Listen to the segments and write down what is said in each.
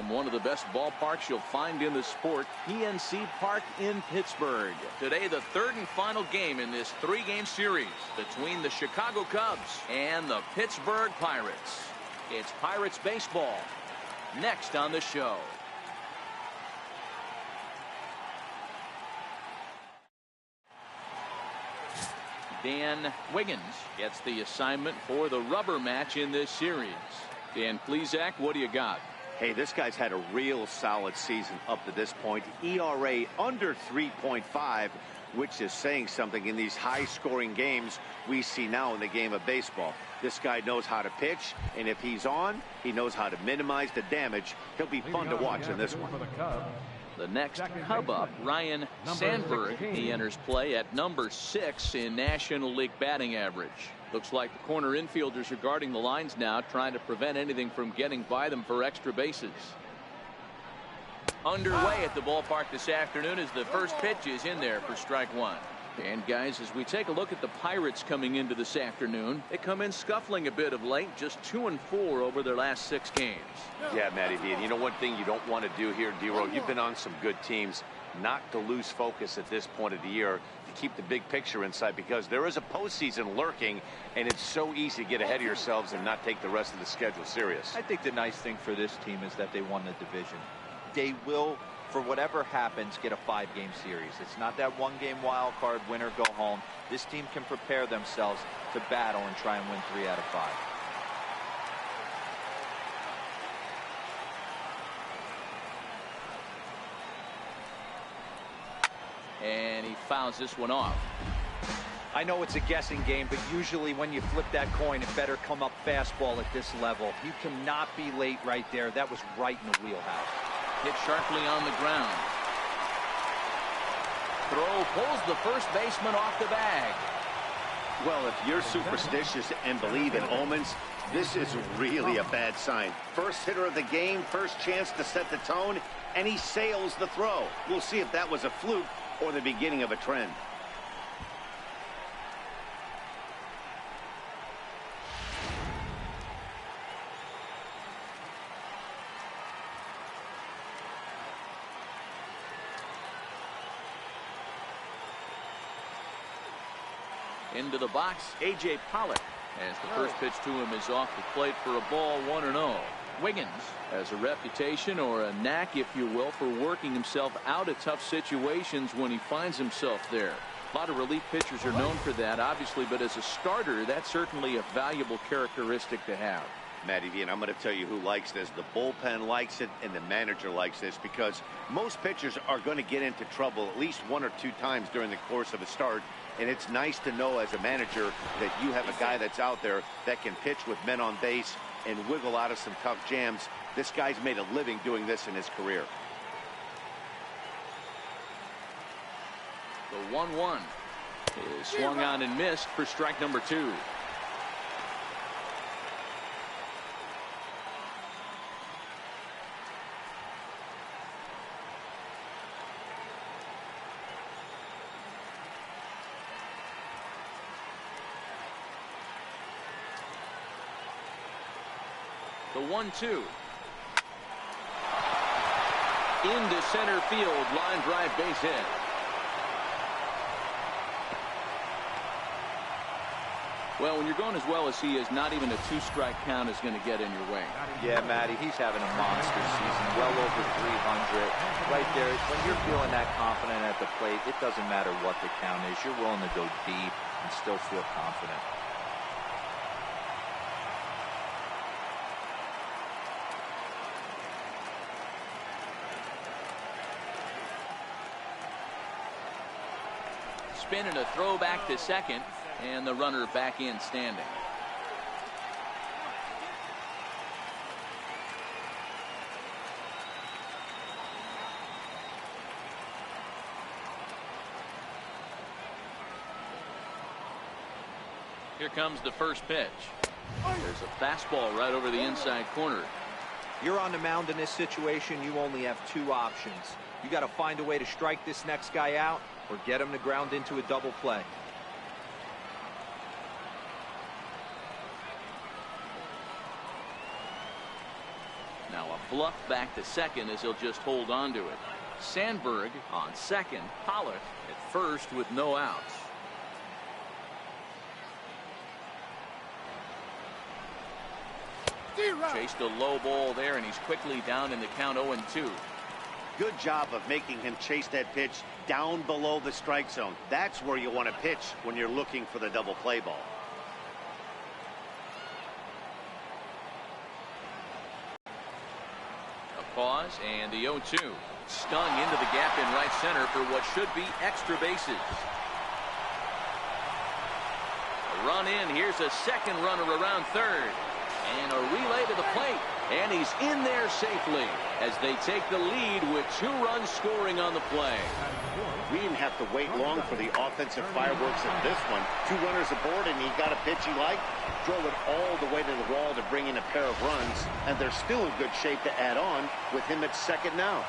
from one of the best ballparks you'll find in the sport, PNC Park in Pittsburgh. Today, the third and final game in this three-game series between the Chicago Cubs and the Pittsburgh Pirates. It's Pirates baseball next on the show. Dan Wiggins gets the assignment for the rubber match in this series. Dan Plesac, what do you got? Hey, this guy's had a real solid season up to this point. ERA under 3.5, which is saying something in these high-scoring games we see now in the game of baseball. This guy knows how to pitch, and if he's on, he knows how to minimize the damage. He'll be fun to watch in this one. The next Cub up, Ryan Sandberg. He enters play at number 6 in National League batting average. Looks like the corner infielders are guarding the lines now, trying to prevent anything from getting by them for extra bases. Underway at the ballpark this afternoon as the first pitch is in there for strike one. And guys, as we take a look at the Pirates coming into this afternoon, they come in scuffling a bit of late, just 2-4 over their last 6 games. Yeah, Matty V, and you know one thing you don't want to do here, D-Row, you've been on some good teams, not to lose focus at this point of the year, to keep the big picture in sight, because there is a postseason lurking, and it's so easy to get ahead of yourselves and not take the rest of the schedule serious. I think the nice thing for this team is that they won the division. They will, for whatever happens, get a 5-game series. It's not that 1-game wild card, win or go home. This team can prepare themselves to battle and try and win 3 out of 5. And he fouls this one off. I know it's a guessing game, but usually when you flip that coin, it better come up fastball at this level. You cannot be late right there. That was right in the wheelhouse. Hit sharply on the ground. Throw pulls the first baseman off the bag. Well, if you're superstitious and believe in omens, this is really a bad sign. First hitter of the game, first chance to set the tone, and he sails the throw. We'll see if that was a fluke or the beginning of a trend. Into the box, A.J. Pollock, as the first pitch to him is off the plate for a ball, 1-0. Wiggins has a reputation, or a knack if you will, for working himself out of tough situations when he finds himself there. A lot of relief pitchers are known for that, obviously, but as a starter, that's certainly a valuable characteristic to have. Matty V, and I'm going to tell you who likes this. The bullpen likes it, and the manager likes this, because most pitchers are going to get into trouble at least 1 or 2 times during the course of a start. And it's nice to know as a manager that you have a guy that's out there that can pitch with men on base and wiggle out of some tough jams. This guy's made a living doing this in his career. The 1-1 is swung on and missed for strike number 2. The 1-2. Into center field, line drive, base hit. Well, when you're going as well as he is, not even a 2-strike count is going to get in your way. Yeah, Matty, he's having a monster season, well over 300. Right there, when you're feeling that confident at the plate, it doesn't matter what the count is. You're willing to go deep and still feel confident. Spin and a throw back to second, and the runner back in standing. Here comes the first pitch. There's a fastball right over the inside corner. You're on the mound in this situation. You only have 2 options. You got to find a way to strike this next guy out or get him to ground into a double play. Now a bluff back to second as he'll just hold on to it. Sandberg on second. Pollock at first with no outs. Chased a low ball there, and he's quickly down in the count 0-2. Good job of making him chase that pitch down below the strike zone. That's where you want to pitch when you're looking for the double play ball. A pause, and the 0-2. Stung into the gap in right center for what should be extra bases. A run in. Here's a second runner around third. And a relay to the plate. And he's in there safely as they take the lead with 2 runs scoring on the play. We didn't have to wait long for the offensive fireworks of this one. 2 runners aboard, and he got a pitch he liked. Drove it all the way to the wall to bring in a pair of runs. And they're still in good shape to add on with him at second now.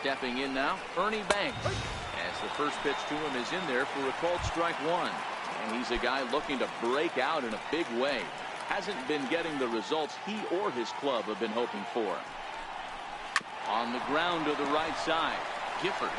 Stepping in now, Ernie Banks. As the first pitch to him is in there for a called strike 1. And he's a guy looking to break out in a big way. Hasn't been getting the results he or his club have been hoping for. On the ground to the right side. Gifford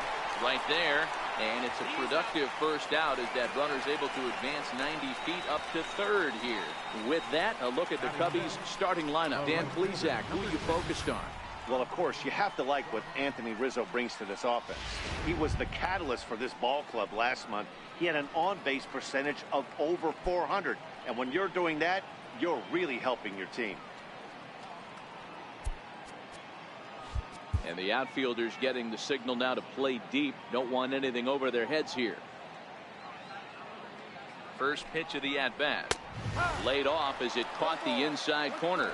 right there. And it's a productive first out as that runner's able to advance 90 feet up to third here. With that, a look at the Cubbies starting lineup. Dan Plesac, who are you focused on? Well, of course, you have to like what Anthony Rizzo brings to this offense. He was the catalyst for this ball club last month. He had an on-base percentage of over 400. And when you're doing that, you're really helping your team. And the outfielders getting the signal now to play deep. Don't want anything over their heads here. First pitch of the at-bat. Laid off as it caught the inside corner.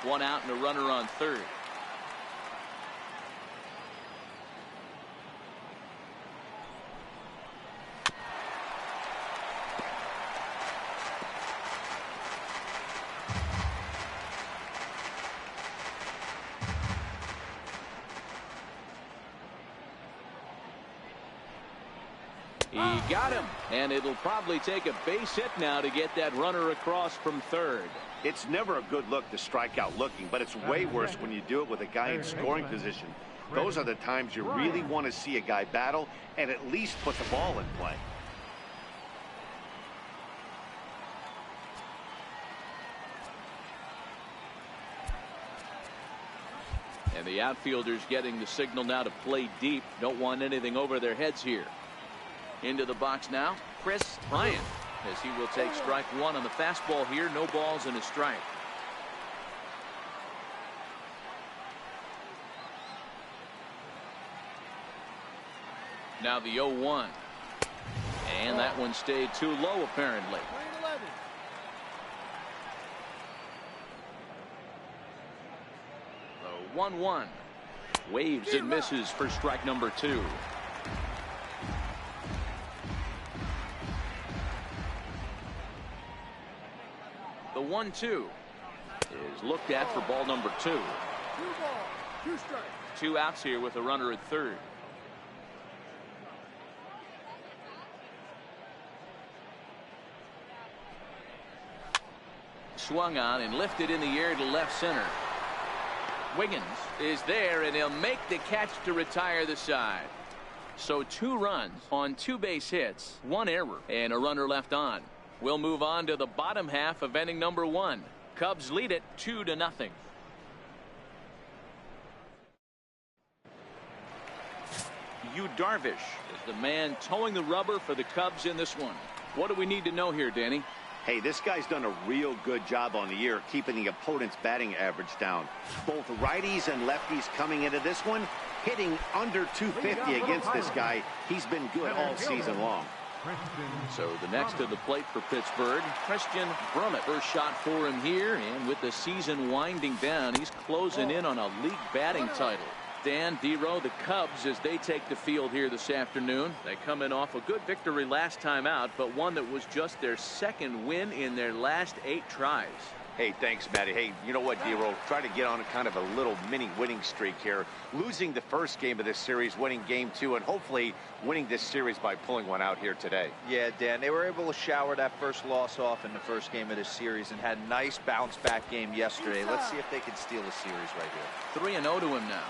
1 out and a runner on third. He got him, and it'll probably take a base hit now to get that runner across from third. It's never a good look to strike out looking, but it's way worse when you do it with a guy in scoring position. Those are the times you really want to see a guy battle and at least put the ball in play. And the outfielders getting the signal now to play deep. Don't want anything over their heads here. Into the box now, Chris Bryant, as he will take strike 1 on the fastball here. No balls and a strike. Now the 0-1. And that one stayed too low apparently. The 1-1. Waves and misses for strike number 2. The 1-2 is looked at for ball number 2. 2 balls, 2 strikes. 2 outs here with a runner at third. Swung on and lifted in the air to left center. Wiggins is there, and he'll make the catch to retire the side. So 2 runs on 2 base hits, 1 error, and a runner left on. We'll move on to the bottom half of inning number 1. Cubs lead it 2-0. Yu Darvish is the man towing the rubber for the Cubs in this one. What do we need to know here, Danny? Hey, this guy's done a real good job on the year keeping the opponent's batting average down. Both righties and lefties coming into this one hitting under 250 against this guy. He's been good all season long. So the next to the plate for Pittsburgh, Christian Brummett. First shot for him here, and with the season winding down, he's closing in on a league batting title. Dan, D-Row, the Cubs, as they take the field here this afternoon. They come in off a good victory last time out, but one that was just their second win in their last 8 tries. Hey, thanks, Matty. Hey, you know what, D-Roll? Try to get on kind of a little mini winning streak here. Losing the first game of this series, winning game 2, and hopefully winning this series by pulling one out here today. Yeah, Dan, they were able to shower that first loss off in the first game of this series and had a nice bounce-back game yesterday. Let's see if they can steal the series right here. 3-0 to him now.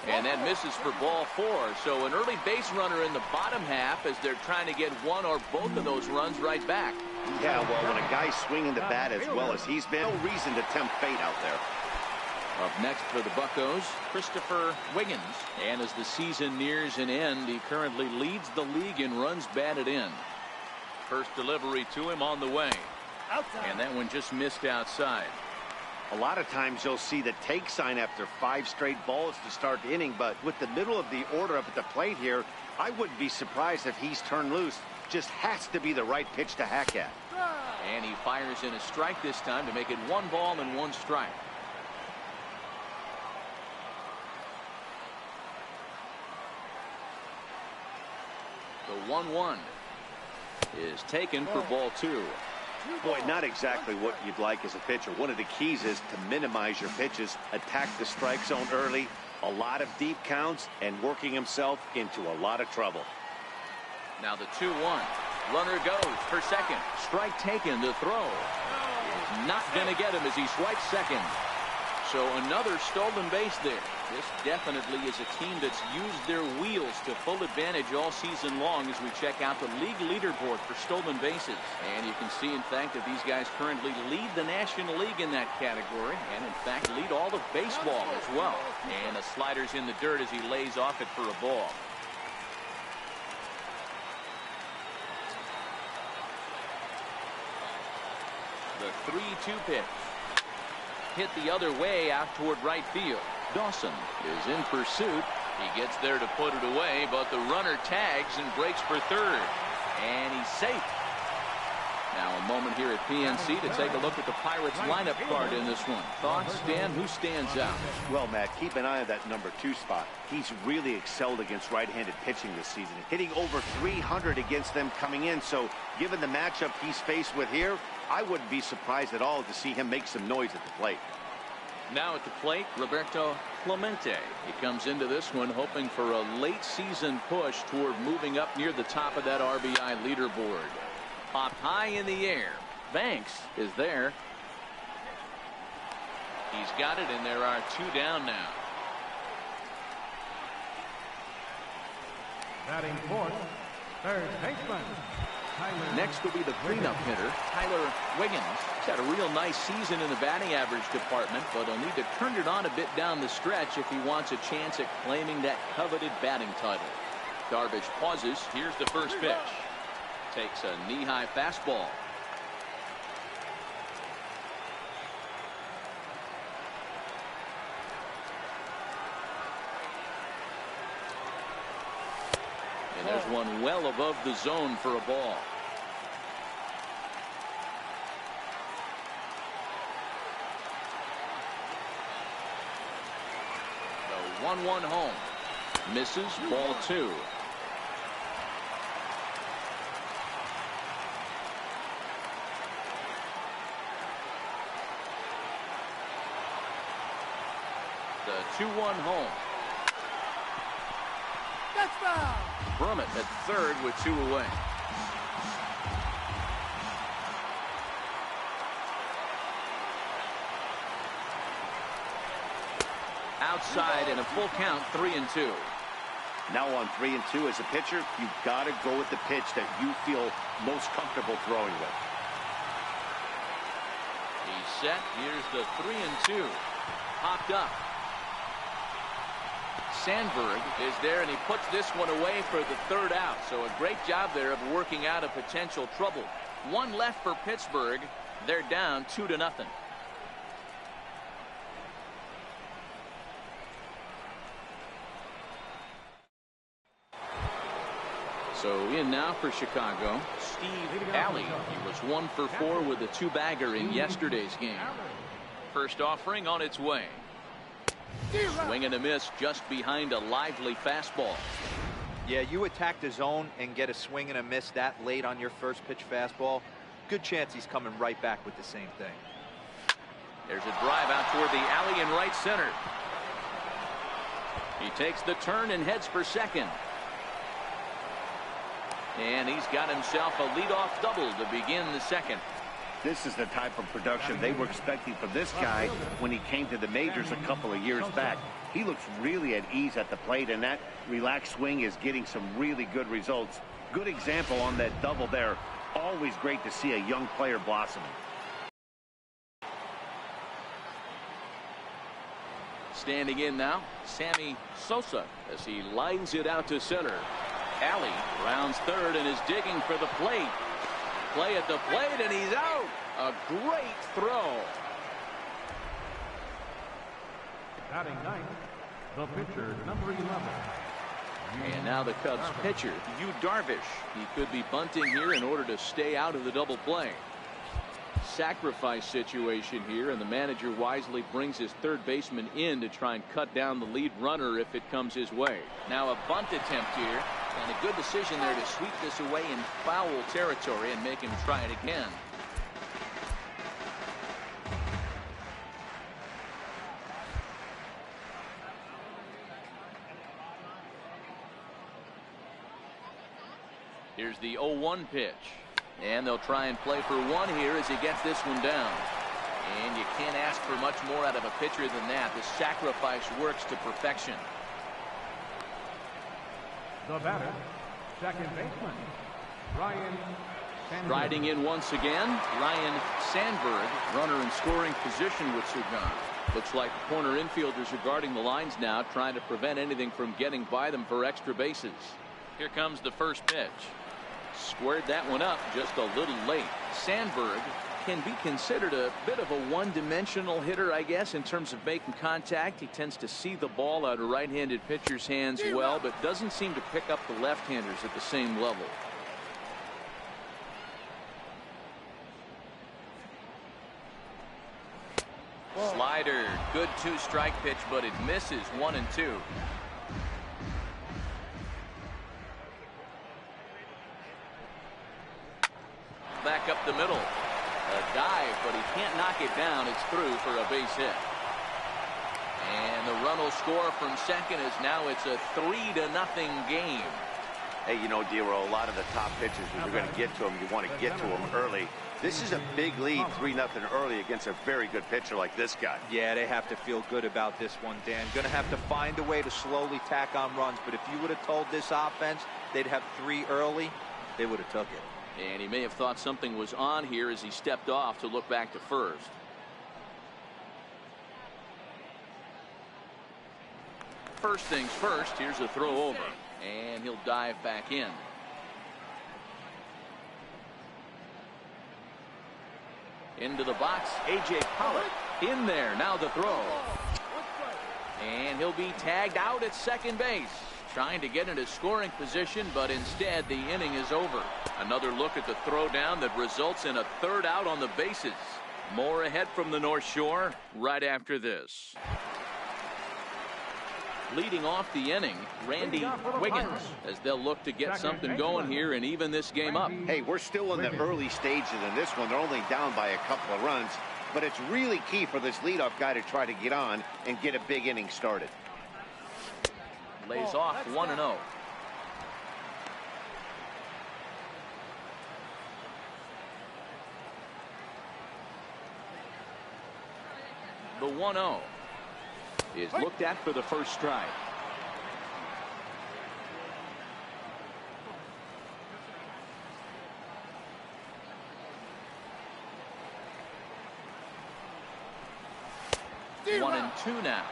And that misses for ball 4. So an early base runner in the bottom half as they're trying to get one or both of those runs right back. Yeah, well, when a guy's swinging the bat as well as he's been, no reason to tempt fate out there. Up next for the Buccos, Christopher Wiggins. And as the season nears an end, he currently leads the league in runs batted in. First delivery to him on the way. And that one just missed outside. A lot of times you'll see the take sign after 5 straight balls to start the inning, but with the middle of the order up at the plate here, I wouldn't be surprised if he's turned loose. Just has to be the right pitch to hack at. And he fires in a strike this time to make it 1 ball and 1 strike. The 1-1 is taken for ball 2. Boy, not exactly what you'd like as a pitcher. One of the keys is to minimize your pitches, attack the strike zone early, a lot of deep counts, and working himself into a lot of trouble. Now the 2-1. Runner goes for second. Strike taken. The throw is not going to get him as he swipes second. So another stolen base there. This definitely is a team that's used their wheels to full advantage all season long as we check out the league leaderboard for stolen bases. And you can see, in fact, that these guys currently lead the National League in that category and, in fact, lead all of baseball as well. And the slider's in the dirt as he lays off it for a ball. The 3-2 pitch. Hit the other way out toward right field. Dawson is in pursuit. He gets there to put it away, but the runner tags and breaks for third. And he's safe. Now a moment here at PNC to take a look at the Pirates lineup card in this one. Thoughts, Dan? Who stands out? Well, Matt, keep an eye on that number 2 spot. He's really excelled against right-handed pitching this season, hitting over 300 against them coming in. So given the matchup he's faced with here, I wouldn't be surprised at all to see him make some noise at the plate. Now at the plate, Roberto Clemente. He comes into this one hoping for a late season push toward moving up near the top of that RBI leaderboard. Popped high in the air. Banks is there. He's got it, and there are 2 down now. Batting fourth, third baseman. Next will be the cleanup hitter, Tyler Wiggins. He's had a real nice season in the batting average department, but he'll need to turn it on a bit down the stretch if he wants a chance at claiming that coveted batting title. Darvish pauses. Here's the first pitch. Takes a knee-high fastball. And there's one well above the zone for a ball. The 1-1 home. Misses, ball 2. The 2-1 home. That's foul. Brummett at third with 2 away. Outside and a full count, 3-2. Now on 3-2 as a pitcher, you've got to go with the pitch that you feel most comfortable throwing with. He's set. Here's the 3-2. Popped up. Sandberg is there, and he puts this one away for the 3rd out. So a great job there of working out a potential trouble. 1 left for Pittsburgh. They're down 2-0. So in now for Chicago, Steve Alley. He was 1 for 4 with a 2-bagger in yesterday's game. First offering on its way. Swing and a miss just behind a lively fastball. Yeah, you attack the zone and get a swing and a miss that late on your first pitch fastball. Good chance he's coming right back with the same thing. There's a drive out toward the alley in right center. He takes the turn and heads for second. And he's got himself a leadoff double to begin the second. This is the type of production they were expecting from this guy when he came to the majors a couple of years back. He looks really at ease at the plate, and that relaxed swing is getting some really good results. Good example on that double there. Always great to see a young player blossoming. Standing in now, Sammy Sosa as he lines it out to center. Alley rounds third and is digging for the plate. Play at the plate, and he's out. A great throw. Batting ninth, the pitcher, number 11. And now the Cubs pitcher, Yu Darvish. He could be bunting here in order to stay out of the double play. Sacrifice situation here, and the manager wisely brings his third baseman in to try and cut down the lead runner if it comes his way. Now a bunt attempt here, and a good decision there to sweep this away in foul territory and make him try it again. Here's the 0-1 pitch. And they'll try and play for one here as he gets this one down. And you can't ask for much more out of a pitcher than that. The sacrifice works to perfection. The batter, second baseman, Ryan Sandberg. Riding in once again, Ryan Sandberg, runner in scoring position with Sugan. Looks like the corner infielders are guarding the lines now, trying to prevent anything from getting by them for extra bases. Here comes the first pitch. Squared that one up just a little late. Sandberg can be considered a bit of a one-dimensional hitter, I guess, in terms of making contact. He tends to see the ball out of right-handed pitchers' hands well, but doesn't seem to pick up the left-handers at the same level. Slider, good two-strike pitch, but it misses 1-2. Back up the middle. A dive, but he can't knock it down. It's through for a base hit. And the run will score from second as now it's a 3-0 game. Hey, you know, Dero, a lot of the top pitchers, when you're going to get to them, you want to get to them early. This is a big lead, 3-0 early against a very good pitcher like this guy. Yeah, they have to feel good about this one, Dan. Going to have to find a way to slowly tack on runs. But if you would have told this offense they'd have 3 early, they would have took it. And he may have thought something was on here as he stepped off to look back to first. First things first, here's a throw over. And he'll dive back in. Into the box, A.J. Pollock in there. Now the throw. And he'll be tagged out at second base. Trying to get into scoring position, but instead the inning is over. Another look at the throw down that results in a third out on the bases. More ahead from the North Shore right after this. Leading off the inning, Randy Wiggins, as they'll look to get something going here and even this game up. Hey, we're still in the early stages in this one. They're only down by a couple of runs, but it's really key for this leadoff guy to try to get on and get a big inning started. Lays off 1-0. The 1-0 is looked at for the first strike. One and two now.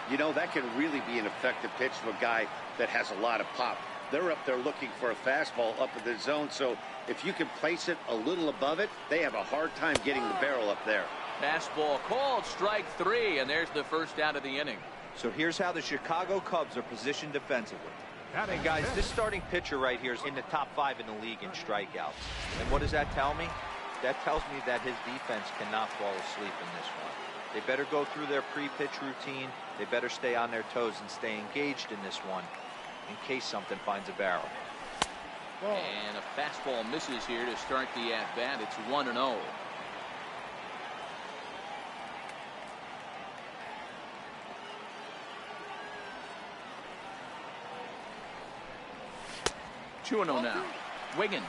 You know, that can really be an effective pitch to a guy that has a lot of pop. They're up there looking for a fastball up in the zone, so if you can place it a little above it, they have a hard time getting the barrel up there. Fastball called, strike 3, and there's the first out of the inning. So here's how the Chicago Cubs are positioned defensively. And guys, this starting pitcher right here is in the top 5 in the league in strikeouts. And what does that tell me? That tells me that his defense cannot fall asleep in this one. They better go through their pre-pitch routine. They better stay on their toes and stay engaged in this one in case something finds a barrel. And a fastball misses here to start the at-bat. It's 1-0. Two and 0 now. Wiggins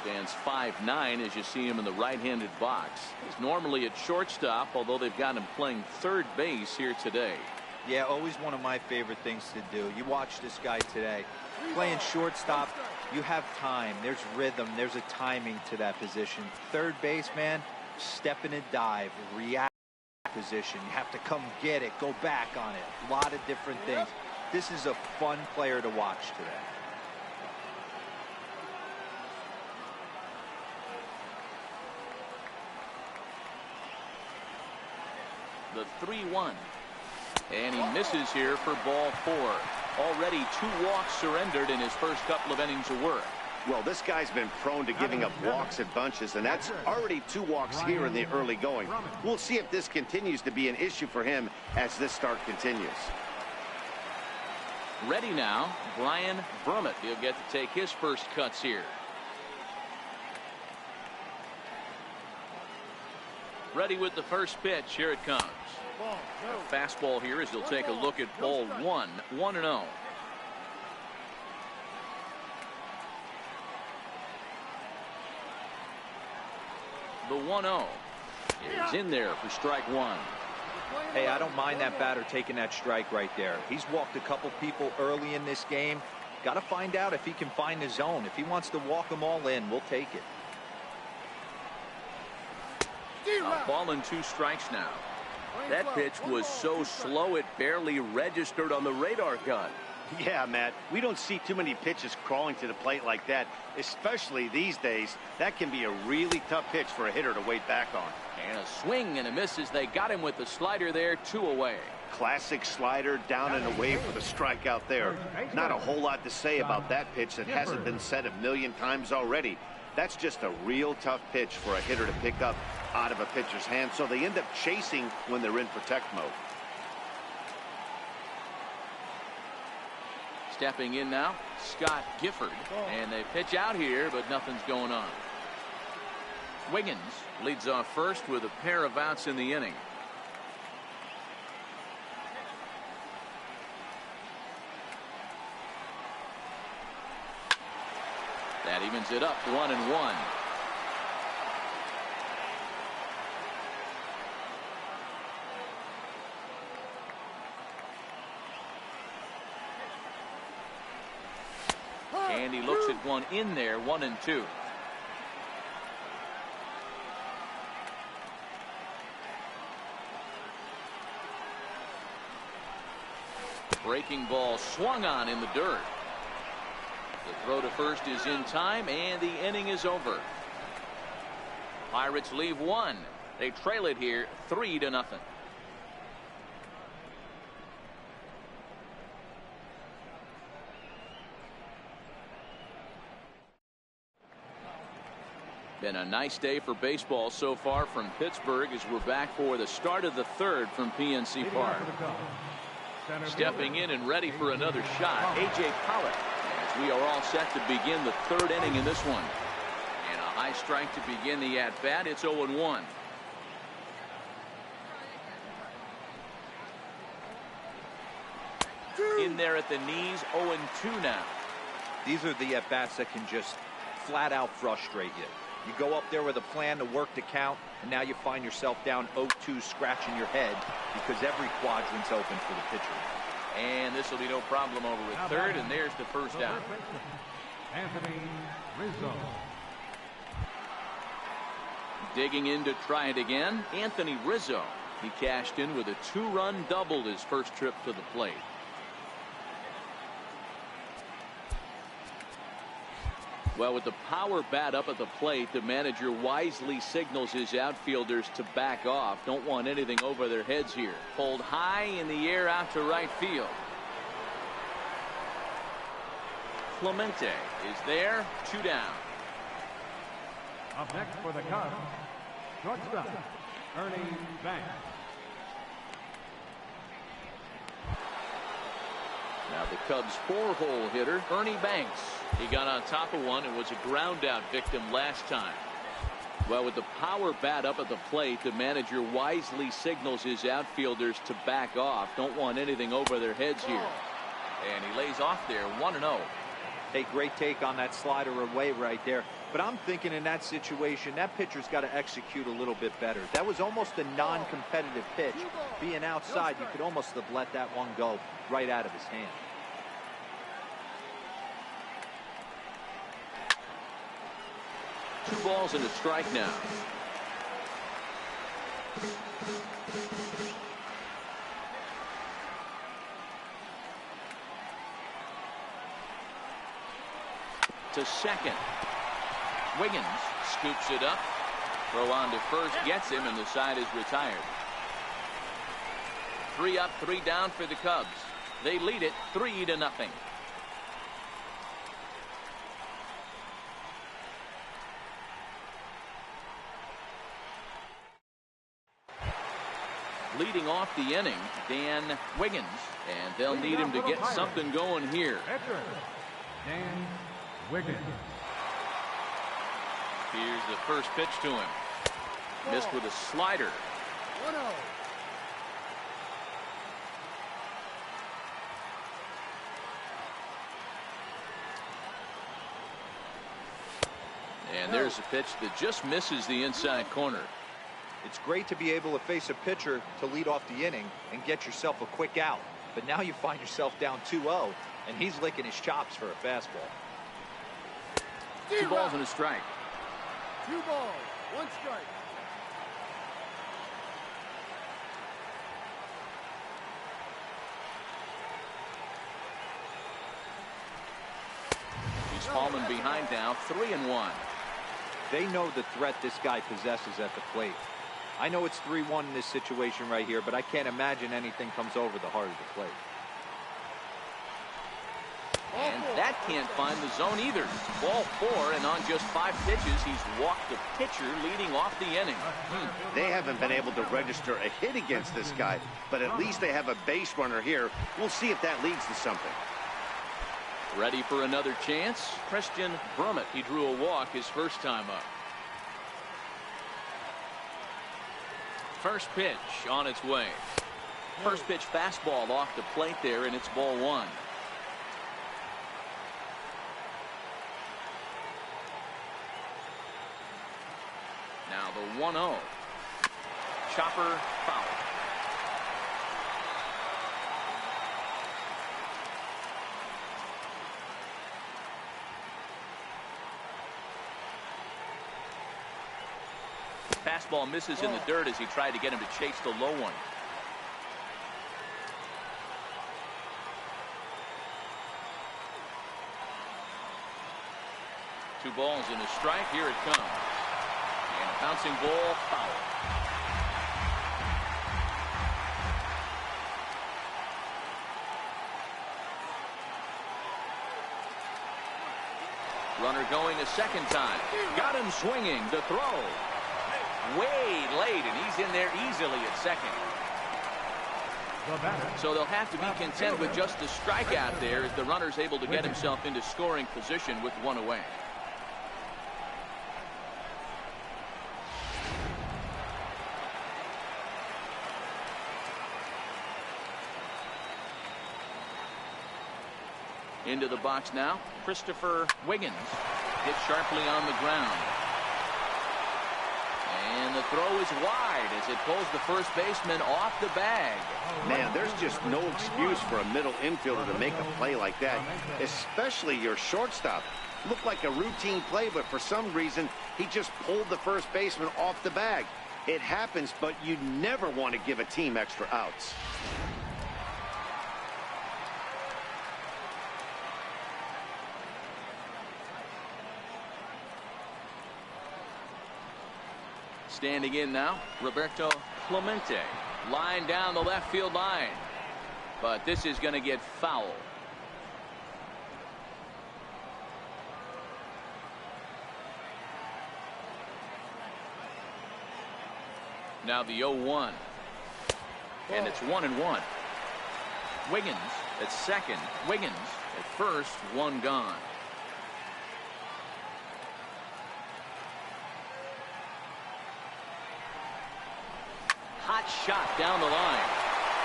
stands 5'9" as you see him in the right-handed box. He's normally at shortstop, although they've got him playing third base here today. Yeah, always one of my favorite things to do. You watch this guy today playing shortstop. You have time. There's rhythm. There's a timing to that position. Third base, man, step in and dive, react position. You have to come get it, go back on it. A lot of different things. This is a fun player to watch today. The 3-1. And he misses here for ball 4. Already 2 walks surrendered in his first couple of innings of work. Well, this guy's been prone to giving up walks in bunches, and that's already 2 walks here in the early going. We'll see if this continues to be an issue for him as this start continues. Ready now, Brian Brummett. He'll get to take his first cuts here. Ready with the first pitch. Here it comes. A fastball here as he'll take a look at ball 1. 1-0. The 1-0 is in there for strike 1. Hey, I don't mind that batter taking that strike right there. He's walked a couple people early in this game. Got to find out if he can find the zone. If he wants to walk them all in, we'll take it. A ball and 2 strikes now. That pitch was so slow it barely registered on the radar gun. Yeah, Matt, we don't see too many pitches crawling to the plate like that, especially these days. That can be a really tough pitch for a hitter to wait back on. And a swing and a miss as they got him with the slider there. 2 away. Classic slider, down and away for the strikeout there. Not a whole lot to say about that pitch that hasn't been said a million times already. That's just a real tough pitch for a hitter to pick up out of a pitcher's hand, so they end up chasing when they're in protect mode. Stepping in now, Scott Gifford, and they pitch out here, but nothing's going on. Wiggins leads off first with a pair of outs in the inning. That evens it up, 1-1. And he looks at one in there, 1-2. Breaking ball swung on in the dirt. The throw to first is in time, and the inning is over. Pirates leave 1. They trail it here 3-0. Been a nice day for baseball so far from Pittsburgh as we're back for the start of the 3rd from PNC Park. Stepping in and ready for another shot, A.J. Pollock, as we are all set to begin the 3rd inning in this one. And a high strike to begin the at-bat. It's 0-1. In there at the knees, 0-2 now. These are the at-bats that can just flat out frustrate you. You go up there with a plan to work the count, and now you find yourself down 0-2 scratching your head because every quadrant's open for the pitcher. And this will be no problem over at 3rd, and there's the first out. Anthony Rizzo. Digging in to try it again, Anthony Rizzo. He cashed in with a 2-run double his first trip to the plate. Well, with the power bat up at the plate, the manager wisely signals his outfielders to back off. Don't want anything over their heads here. Pulled high in the air out to right field. Clemente is there, 2 down. Up next for the Cubs, shortstop, Ernie Banks. Now the Cubs 4-hole hitter, Ernie Banks. He got on top of one and was a ground out victim last time. Well, with the power bat up at the plate, the manager wisely signals his outfielders to back off. Don't want anything over their heads here. And he lays off there, 1-0. Hey, great take on that slider away right there. But I'm thinking in that situation, that pitcher's got to execute a little bit better. That was almost a non-competitive pitch. Being outside, you could almost have let that one go right out of his hand. Two balls and a strike now. To second. Wiggins scoops it up. Throw on to first, gets him, and the side is retired. 3 up, 3 down for the Cubs. They lead it 3-0. Leading off the inning, Dan Wiggins, and they'll need him to get something going here. Dan Wiggins. Here's the first pitch to him. Missed with a slider. 1-0. And there's a pitch that just misses the inside corner. It's great to be able to face a pitcher to lead off the inning and get yourself a quick out. But now you find yourself down 2-0, and he's licking his chops for a fastball. 2 balls and a strike. 2 balls, 1 strike. He's fallen behind now, 3-1. They know the threat this guy possesses at the plate. I know it's 3-1 in this situation right here, but I can't imagine anything comes over the heart of the plate. And that can't find the zone either. Ball 4, and on just 5 pitches, he's walked the pitcher leading off the inning. They haven't been able to register a hit against this guy, but at least they have a base runner here. We'll see if that leads to something. Ready for another chance? Christian Brummett. He drew a walk his first time up. First pitch on its way. First pitch fastball off the plate there, and it's ball 1. Now the 1-0. Chopper foul. Fastball misses in the dirt as he tried to get him to chase the low one. Two balls and a strike. Here it comes. And a bouncing ball, foul. Runner going a second time. Got him swinging. The throw. Way late, and he's in there easily at second. So they'll have to be content with just the strikeout there as the runner's able to get himself into scoring position with 1 away. Into the box now, Christopher Wiggins. Hit sharply on the ground. And the throw is wide as it pulls the first baseman off the bag. Man, there's just no excuse for a middle infielder to make a play like that, especially your shortstop. Looked like a routine play, but for some reason, he just pulled the first baseman off the bag. It happens, but you never want to give a team extra outs. Standing in now, Roberto Clemente. Line down the left field line. But this is going to get foul. Now the 0-1. And it's 1-1. Wiggins at second. Wiggins at first, one gone. Hot shot down the line.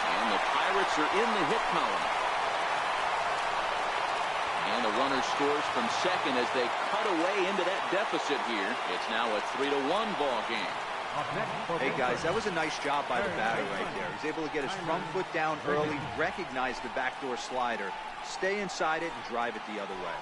And the Pirates are in the hit column. And the runner scores from second as they cut away into that deficit here. It's now a 3-1 ball game. Hey guys, that was a nice job by the batter right there. He's able to get his front foot down early, recognize the backdoor slider, stay inside it, and drive it the other way.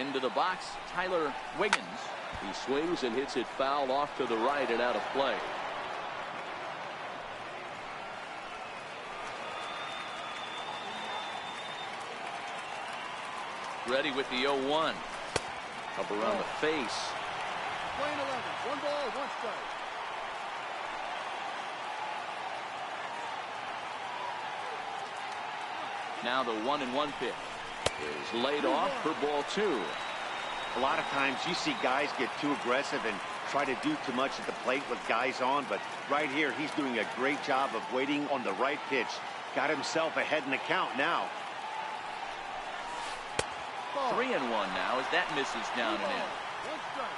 Into the box, Tyler Wiggins. He swings and hits it foul off to the right and out of play. Ready with the 0-1. Up around the face. Playing 11. 1 ball, 1 strike. Now the 1-1 pitch is laid off for ball 2. A lot of times you see guys get too aggressive and try to do too much at the plate with guys on, but right here he's doing a great job of waiting on the right pitch. Got himself ahead in the count now. 3-1 now as that misses down and in. 1 strike.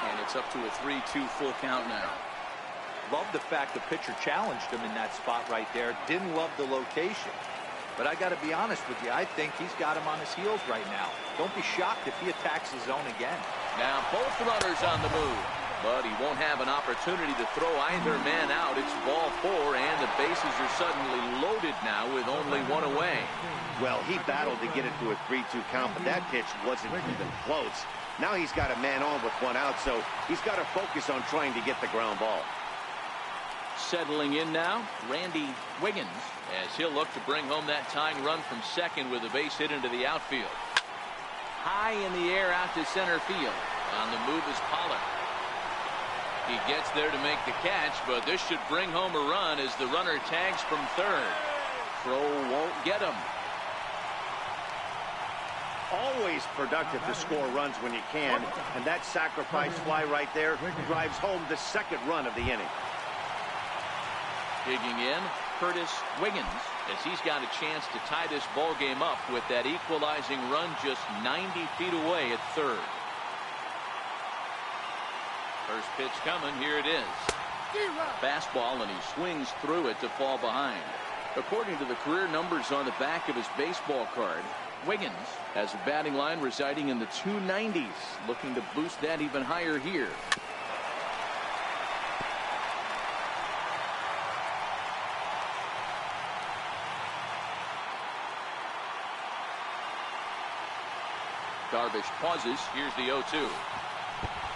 And it's up to a 3-2 full count now. Love the fact the pitcher challenged him in that spot right there. Didn't love the location. But I got to be honest with you, I think he's got him on his heels right now. Don't be shocked if he attacks his zone again. Now both runners on the move, but he won't have an opportunity to throw either man out. It's ball 4, and the bases are suddenly loaded now with only 1 away. Well, he battled to get it to a 3-2 count, but that pitch wasn't even close. Now he's got a man on with 1 out, so he's got to focus on trying to get the ground ball. Settling in now, Randy Wiggins, as he'll look to bring home that tying run from second with a base hit into the outfield. High in the air out to center field. On the move is Pollard. He gets there to make the catch, but this should bring home a run as the runner tags from third. Throw won't get him. Always productive to score runs when you can, and that sacrifice fly right there drives home the second run of the inning. Digging in, Curtis Wiggins, as he's got a chance to tie this ball game up with that equalizing run just 90 feet away at third. First pitch coming, here it is. Fastball, and he swings through it to fall behind. According to the career numbers on the back of his baseball card, Wiggins has a batting line residing in the 290s, looking to boost that even higher here. Darvish pauses. Here's the 0-2.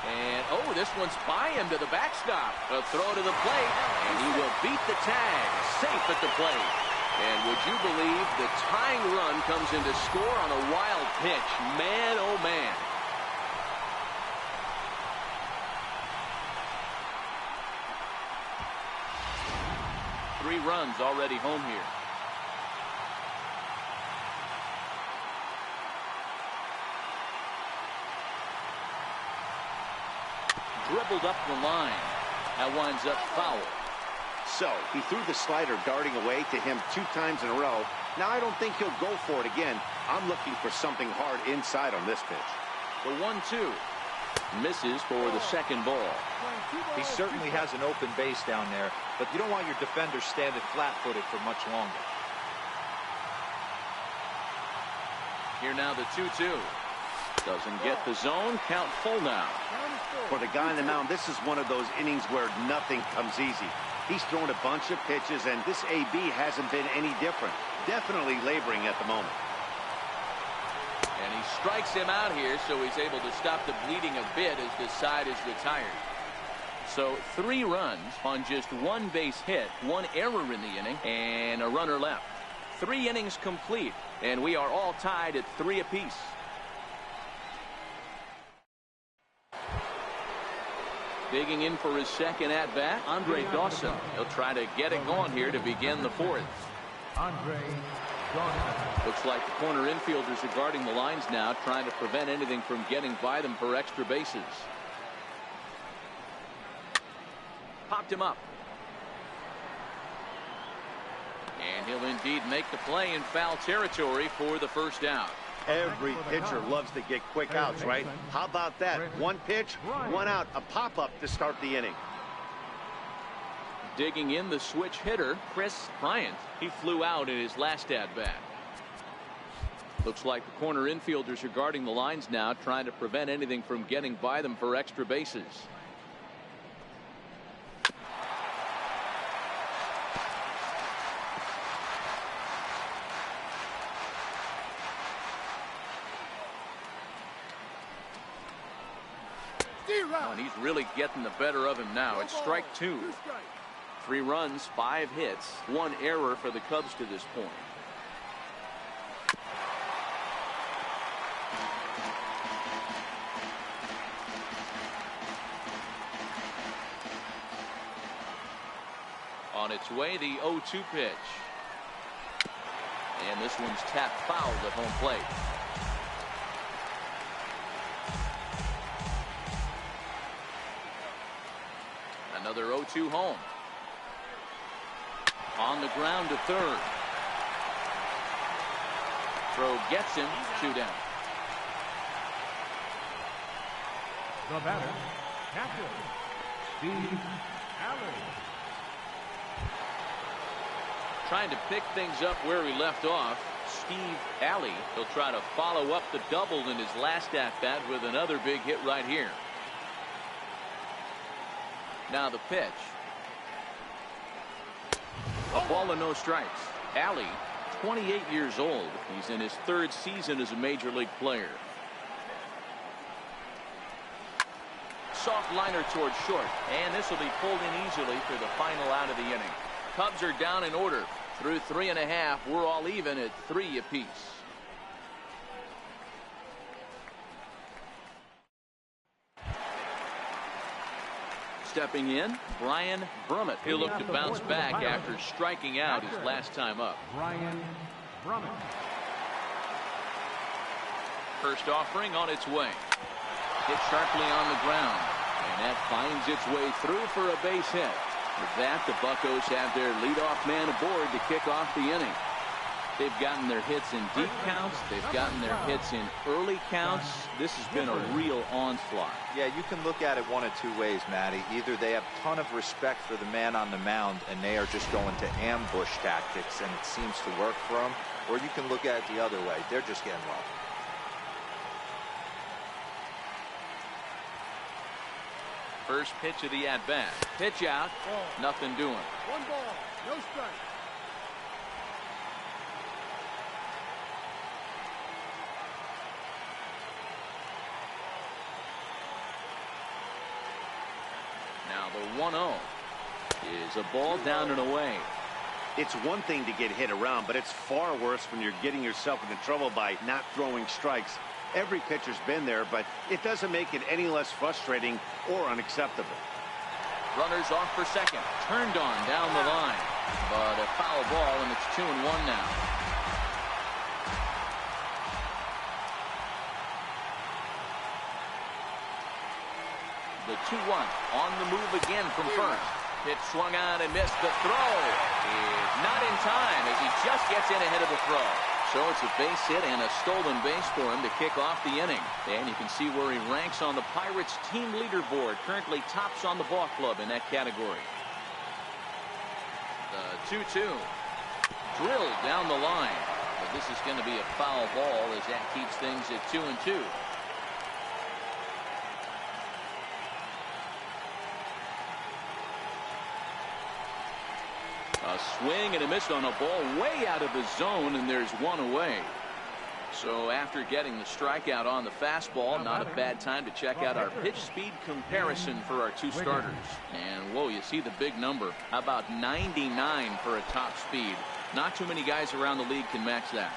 And, oh, this one's by him to the backstop. A throw to the plate, and he will beat the tag. Safe at the plate. And would you believe the tying run comes in to score on a wild pitch? Man, oh, man. Three runs already home here. Dribbled up the line. That winds up foul. So he threw the slider darting away to him 2 times in a row. Now I don't think he'll go for it again. I'm looking for something hard inside on this pitch. The 1-2 misses for the second ball. He certainly has an open base down there, but you don't want your defender standing flat-footed for much longer. Here now the 2-2. Doesn't get the zone. Count full now. For the guy on the mound, this is one of those innings where nothing comes easy. He's thrown a bunch of pitches, and this AB hasn't been any different. Definitely laboring at the moment. And he strikes him out here, so he's able to stop the bleeding a bit as the side is retired. So 3 runs on just 1 base hit, 1 error in the inning, and a runner left. 3 innings complete, and we are all tied at 3 apiece. Digging in for his second at-bat, Andre Dawson. He'll try to get it going here to begin the fourth. Andre Dawson. Looks like the corner infielders are guarding the lines now, trying to prevent anything from getting by them for extra bases. Popped him up. And he'll indeed make the play in foul territory for the first out. Every pitcher loves to get quick outs, right? How about that? One pitch, one out, a pop-up to start the inning. Digging in, the switch hitter, Chris Bryant. He flew out in his last at-bat. Looks like the corner infielders are guarding the lines now, trying to prevent anything from getting by them for extra bases. And he's really getting the better of him now. It's strike two. 3 runs, 5 hits, 1 error for the Cubs to this point. On its way, the 0-2 pitch. And this one's tapped foul at home plate. Another 0-2 home. On the ground to third. Throw gets him, 2 down. The batter, catcher, Steve Allen. Trying to pick things up where he left off. Steve Alley. He'll try to follow up the double in his last at-bat with another big hit right here. Now the pitch. A ball and no strikes. Alley, 28 years old. He's in his 3rd season as a major league player. Soft liner towards short, and this will be pulled in easily for the final out of the inning. Cubs are down in order. Through 3.5, we're all even at 3 apiece. Stepping in, Brian Brummett. He'll look to bounce back after striking out his last time up. Brian Brummett. First offering on its way. Hit sharply on the ground, and that finds its way through for a base hit. With that, the Buccos have their leadoff man aboard to kick off the inning. They've gotten their hits in deep counts. They've gotten their hits in early counts. This has been a real onslaught. Yeah, you can look at it one of 2 ways, Matty. Either they have a ton of respect for the man on the mound and they are just going to ambush tactics and it seems to work for them, or you can look at it the other way. They're just getting low. First pitch of the at-bat. Pitch out. Nothing doing. 1 ball, no strike. Now the 1-0 is a ball down and away. It's one thing to get hit around, but it's far worse when you're getting yourself into trouble by not throwing strikes. Every pitcher's been there, but it doesn't make it any less frustrating or unacceptable. Runners off for second. Turned on down the line. But a foul ball, and it's 2-1 now. The 2-1 on the move again from first. Pitch swung on and missed. The throw is not in time as he just gets in ahead of the throw. So it's a base hit and a stolen base for him to kick off the inning. And you can see where he ranks on the Pirates team leaderboard. Currently tops on the ball club in that category. The 2-2 drilled down the line. But this is going to be a foul ball as that keeps things at 2-2. A swing and a miss on a ball way out of the zone, and there's 1 away. So after getting the strikeout on the fastball, not a bad time to check out our pitch speed comparison for our 2 starters. And whoa, you see the big number. How about 99 for a top speed? Not too many guys around the league can match that.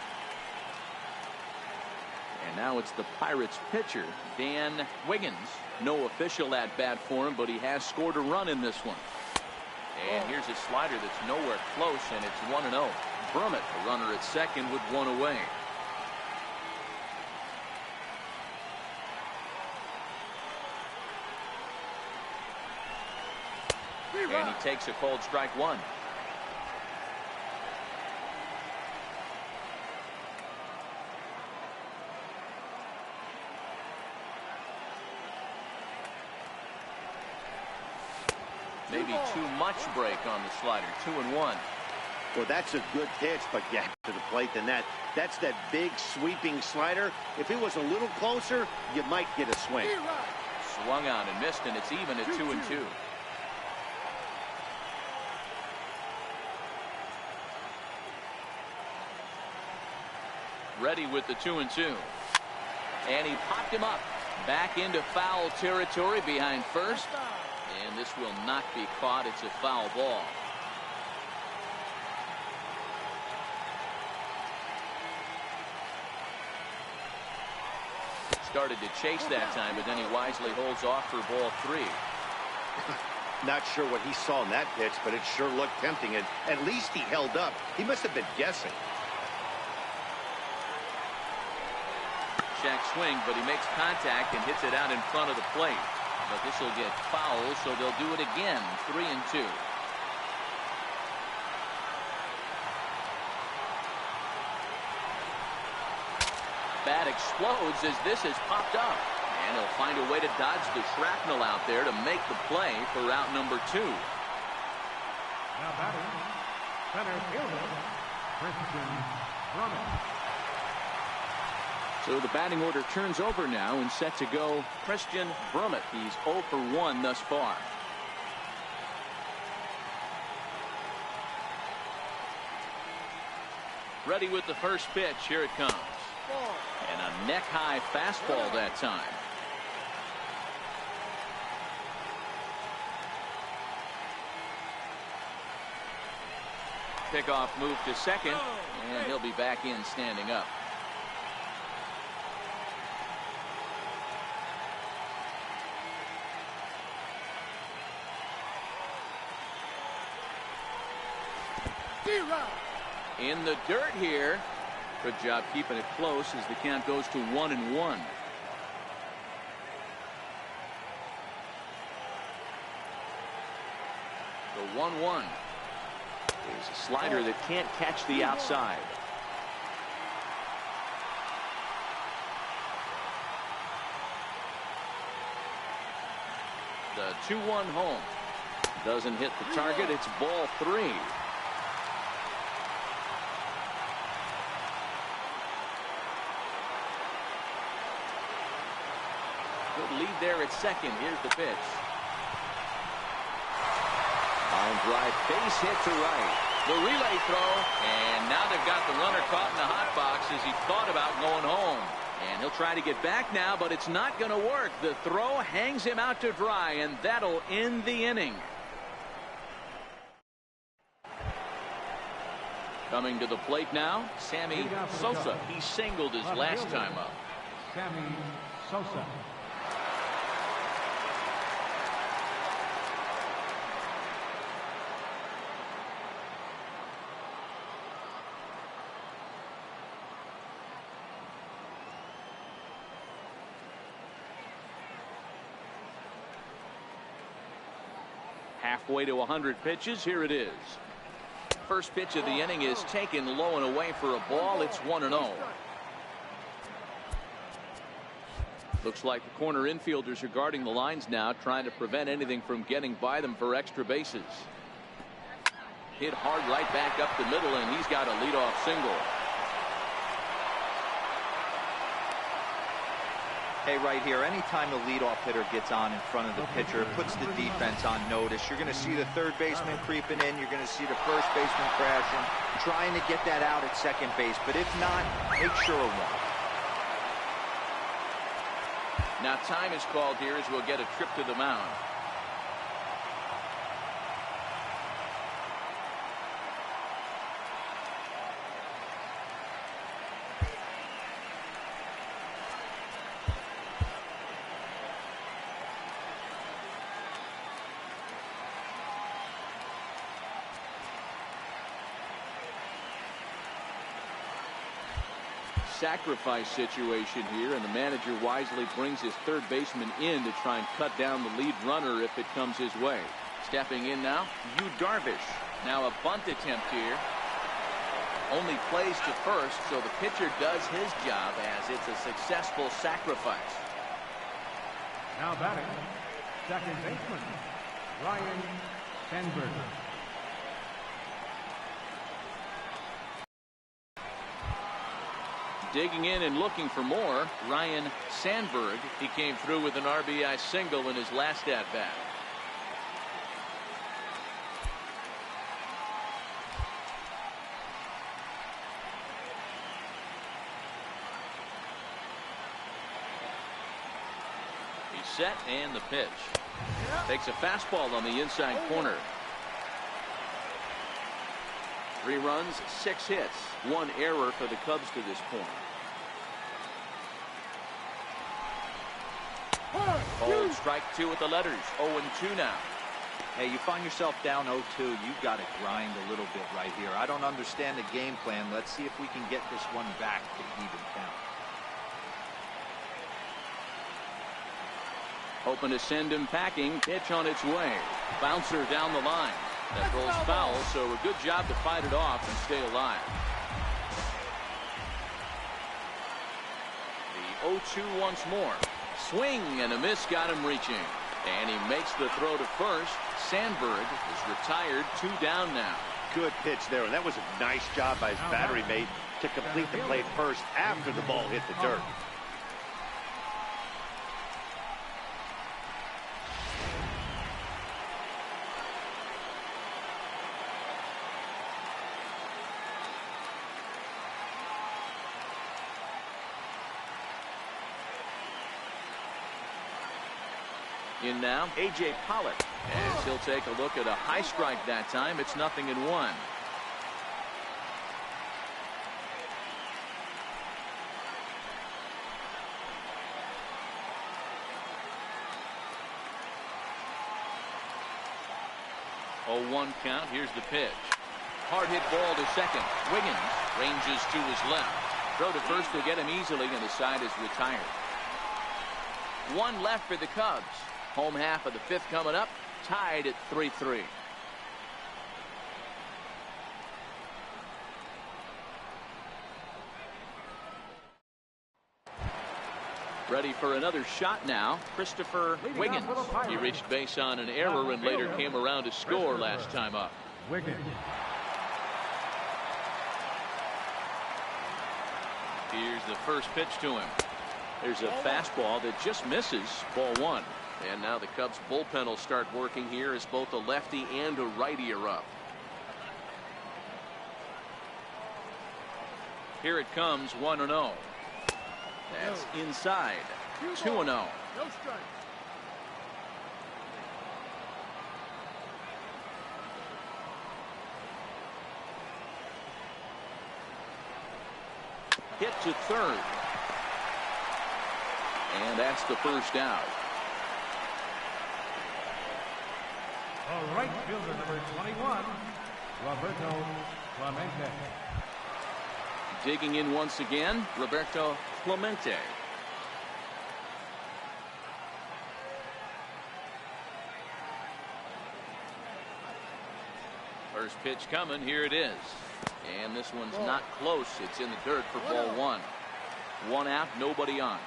And now it's the Pirates pitcher, Dan Wiggins. No official at bat for him, but he has scored a run in this one. And here's a slider that's nowhere close, and it's 1-0. Brummett, the runner at second, with one away. And he takes a cold strike one. Maybe too much break on the slider. 2-1. Well, that's a good pitch, but yeah, to the plate than that. That's that big sweeping slider. If it was a little closer, you might get a swing. Swung on and missed, and it's even at 2-2. Ready with the 2-2. And he popped him up. Back into foul territory behind first. And this will not be caught. It's a foul ball. Started to chase that time, but then he wisely holds off for ball 3. Not sure what he saw in that pitch, but it sure looked tempting. And at least he held up. He must have been guessing. Check swing, but he makes contact and hits it out in front of the plate. But this will get foul, so they'll do it again. 3-2. Bat explodes as this is popped up. And he'll find a way to dodge the shrapnel out there to make the play for route number 2. Now batting, center fielder, Christian Brummett. So the batting order turns over now and set to go Christian Brummett. He's 0 for 1 thus far. Ready with the first pitch. Here it comes. And a neck-high fastball that time. Pickoff move to second, and he'll be back in standing up. In the dirt here. Good job keeping it close as the count goes to 1-1. The 1-1 is a slider that can't catch the outside. The 2-1 home doesn't hit the target. It's ball 3. Good lead there at second. Here's the pitch. Line drive, base hit to right. The relay throw, and now they've got the runner caught in the hot box as he thought about going home. And he'll try to get back now, but it's not going to work. The throw hangs him out to dry, and that'll end the inning. Coming to the plate now, Sammy Sosa. He singled his last time up. Sammy Sosa. Halfway to 100 pitches. Here it is. First pitch of the inning is taken low and away for a ball. It's 1-0. Looks like the corner infielders are guarding the lines now, trying to prevent anything from getting by them for extra bases. Hit hard right back up the middle, and he's got a leadoff single. Hey, right here, anytime the leadoff hitter gets on in front of the pitcher, it puts the defense on notice. You're going to see the third baseman creeping in. You're going to see the first baseman crashing, trying to get that out at second base. But if not, make sure of one. Now time is called here as we'll get a trip to the mound. sacrifice situation here, and the manager wisely brings his third baseman in to try and cut down the lead runner if it comes his way. Stepping in now, Darvish. Now a bunt attempt here. Only plays to first, so the pitcher does his job as it's a successful sacrifice. Now batting, second baseman, Ryan Sandberg. Digging in and looking for more, Ryan Sandberg. He came through with an RBI single in his last at-bat. He's set, and the pitch. Takes a fastball on the inside corner. 3 runs, 6 hits, 1 error for the Cubs to this point. Called strike 2 with the letters. 0-2 now. Hey, you find yourself down 0-2. You've got to grind a little bit right here. I don't understand the game plan. Let's see if we can get this one back to even count. Hoping to send him packing. Pitch on its way. Bouncer down the line. That rolls foul, so a good job to fight it off and stay alive. The 0-2 once more. Swing and a miss got him reaching. And he makes the throw to first. Sandberg is retired, 2 down now. Good pitch there, and that was a nice job by his battery mate to complete the play first after the ball hit the dirt. In now, A.J. Pollock, as he'll take a look at a high strike that time. It's 0-1. Oh, 1 count. Here's the pitch. Hard hit ball to second. Wiggins ranges to his left. Throw to first will get him easily, and the side is retired. 1 left for the Cubs. Home half of the 5th coming up, tied at 3-3. Ready for another shot now, Christopher Wiggins. He reached base on an error and later came around to score last time up. Wiggins. Here's the first pitch to him. There's a fastball that just misses, ball 1. And now the Cubs bullpen will start working here as both a lefty and a righty are up. Here it comes, 1-0. That's inside. 2-0. No strike. Hit to third. And that's the first out. The right fielder, number 21, Roberto Clemente. Digging in once again, Roberto Clemente. First pitch coming, here it is. And this one's not close. It's in the dirt for ball 1. 1 out, nobody on.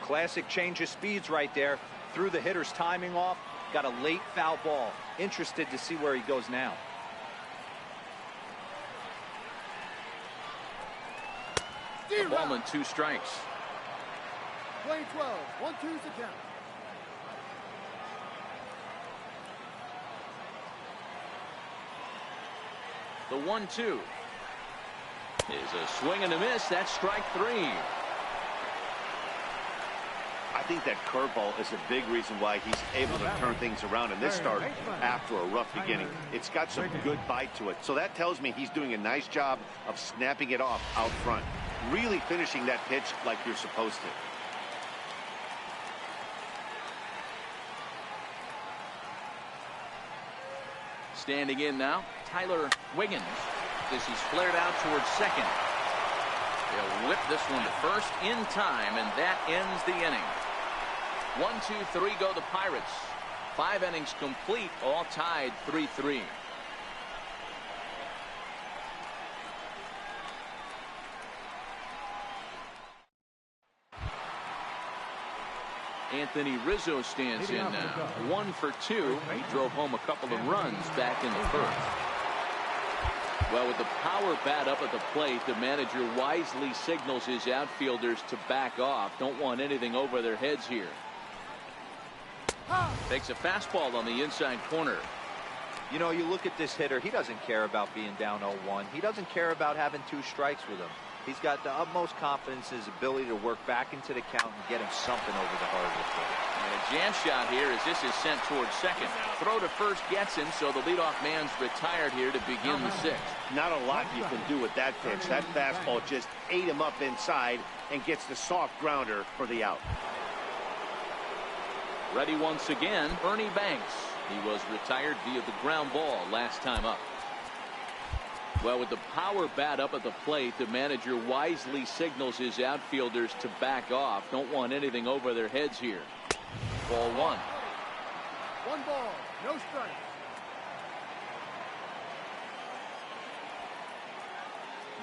Classic change of speeds right there. Threw the hitter's timing off. Got a late foul ball. Interested to see where he goes now. A ball and 2 strikes. Play 12. 1-2's the count. The 1-2 is a swing and a miss. That's strike 3. I think that curveball is a big reason why he's able to turn things around in this start after a rough beginning. It's got some good bite to it. So that tells me he's doing a nice job of snapping it off out front. Really finishing that pitch like you're supposed to. Standing in now, Tyler Wiggins. This he's flared out towards second. They'll whip this one to first in time, and that ends the inning. 1, 2, 3 go the Pirates. 5 innings complete, all tied 3-3. Anthony Rizzo stands in now. 1 for 2. He drove home a couple of runs back in the first. Well, with the power bat up at the plate, the manager wisely signals his outfielders to back off. Don't want anything over their heads here. Takes a fastball on the inside corner. You know, you look at this hitter, he doesn't care about being down 0-1. He doesn't care about having 2 strikes with him. He's got the utmost confidence in his ability to work back into the count and get him something over the hardwood plate. And a jam shot here as this is sent towards second. Throw to first gets him, so the leadoff man's retired here to begin the 6th. Not a lot you can do with that pitch. That fastball just ate him up inside and gets the soft grounder for the out. Ready once again, Ernie Banks. He was retired via the ground ball last time up. Well, with the power bat up at the plate, the manager wisely signals his outfielders to back off. Don't want anything over their heads here. Ball 1. 1 ball, no strikes.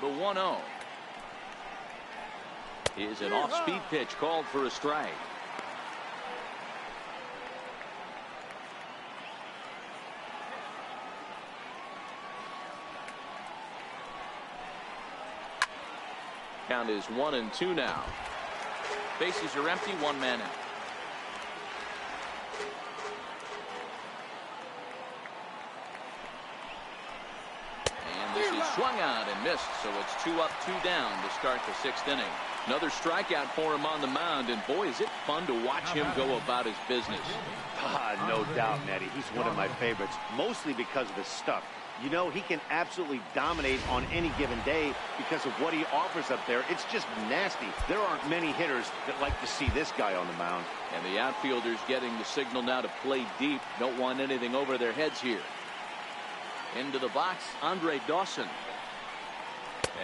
The 1-0 is an off-speed pitch called for a strike. Count is 1-2 now. Bases are empty, 1 man out. And this is swung on and missed, so it's 2 up, 2 down to start the 6th inning. Another strikeout for him on the mound, and boy, is it fun to watch him go about his business. No doubt, Nettie. He's one of my favorites, mostly because of his stuff. You know, he can absolutely dominate on any given day because of what he offers up there. It's just nasty. There aren't many hitters that like to see this guy on the mound. And the outfielders getting the signal now to play deep. Don't want anything over their heads here. Into the box, Andre Dawson.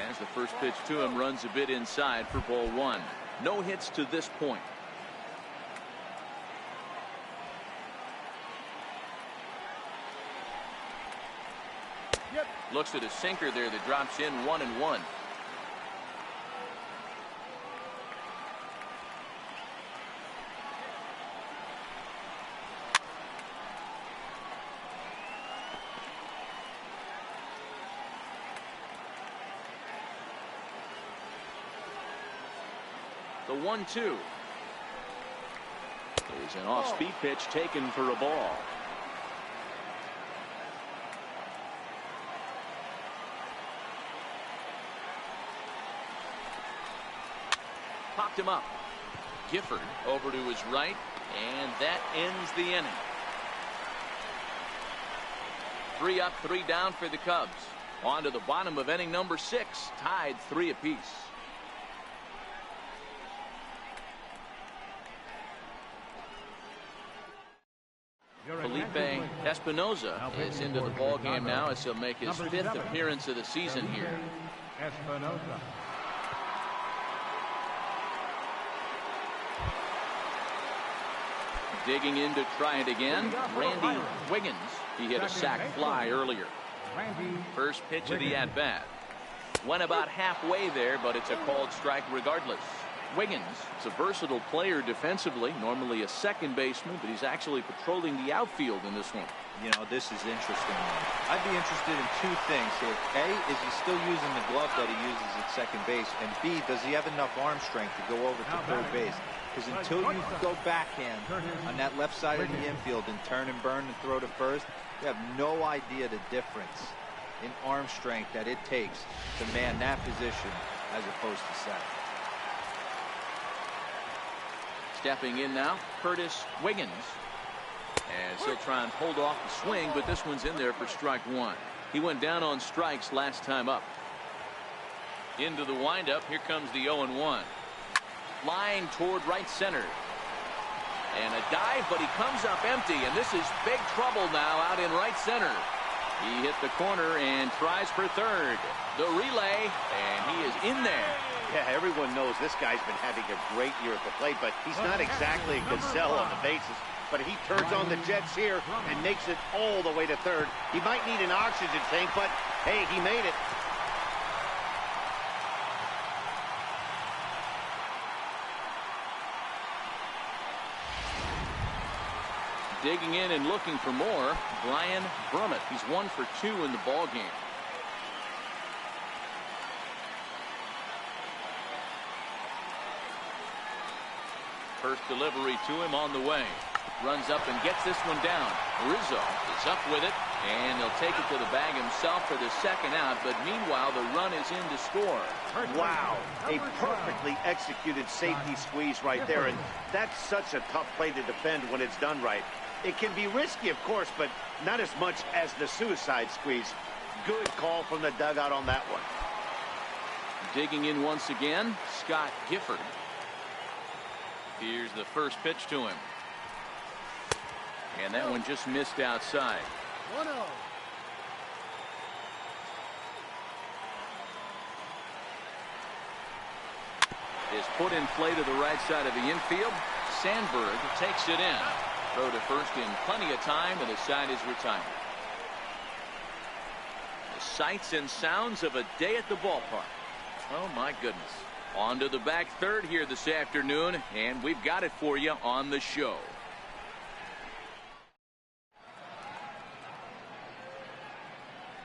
As the first pitch to him runs a bit inside for ball 1. No hits to this point. Looks at a sinker there that drops in 1-1. The 1-2 is an off-speed pitch taken for a ball. Popped him up. Gifford over to his right, and that ends the inning. 3 up, 3 down for the Cubs. On to the bottom of inning number 6, tied 3 apiece. Felipe Espinoza is into the ball game now as he'll make his 5th appearance of the season here. Espinoza. Digging in to try it again, Randy Wiggins. He hit a sac fly earlier. First pitch of the at-bat. Went about halfway there, but it's a called strike regardless. Wiggins is a versatile player defensively, normally a second baseman, but he's actually patrolling the outfield in this one. You know, this is interesting. I'd be interested in 2 things here. A, is he still using the glove that he uses at second base? And B, does he have enough arm strength to go over to third base? Because until you go backhand on that left side of the infield and turn and burn and throw to first, you have no idea the difference in arm strength that it takes to man that position as opposed to second. Stepping in now, Curtis Wiggins. As he'll try and hold off the swing, but this one's in there for strike 1. He went down on strikes last time up. Into the windup, here comes the 0-1. Line toward right center. And a dive, but he comes up empty, and this is big trouble now out in right center. He hit the corner and tries for third. The relay, and he is in there. Yeah, everyone knows this guy's been having a great year at the plate, but he's not exactly a gazelle on the bases. But he turns on the jets here and makes it all the way to third. He might need an oxygen tank, but hey, he made it. Digging in and looking for more, Brian Brummett. He's 1 for 2 in the ball game. First delivery to him on the way. Runs up and gets this one down. Rizzo is up with it, and he'll take it to the bag himself for the second out, but meanwhile the run is in to score. Wow, a perfectly executed safety squeeze right there, and that's such a tough play to defend when it's done right. It can be risky, of course, but not as much as the suicide squeeze. Good call from the dugout on that one. Digging in once again, Scott Gifford. Here's the first pitch to him. And that one just missed outside. 1-0. Is put in play to the right side of the infield. Sandberg takes it in. Throw to first in plenty of time, and the side is retired. The sights and sounds of a day at the ballpark. Oh my goodness. On to the back third here this afternoon, and we've got it for you on the show.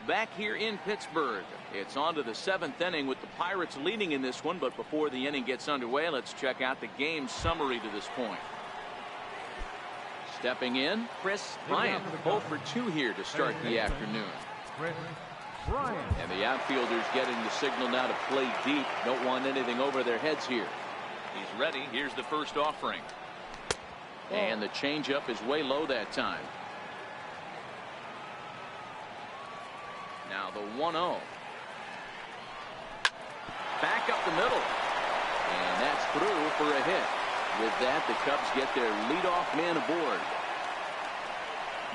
Back here in Pittsburgh, it's on to the 7th inning with the Pirates leading in this one, but before the inning gets underway, let's check out the game summary to this point. Stepping in, Chris Bryant, 0 for 2 here to start the afternoon. And the outfielders getting the signal now to play deep. Don't want anything over their heads here. He's ready. Here's the first offering. And the changeup is way low that time. Now the 1-0. Back up the middle. And that's through for a hit. With that, the Cubs get their leadoff man aboard.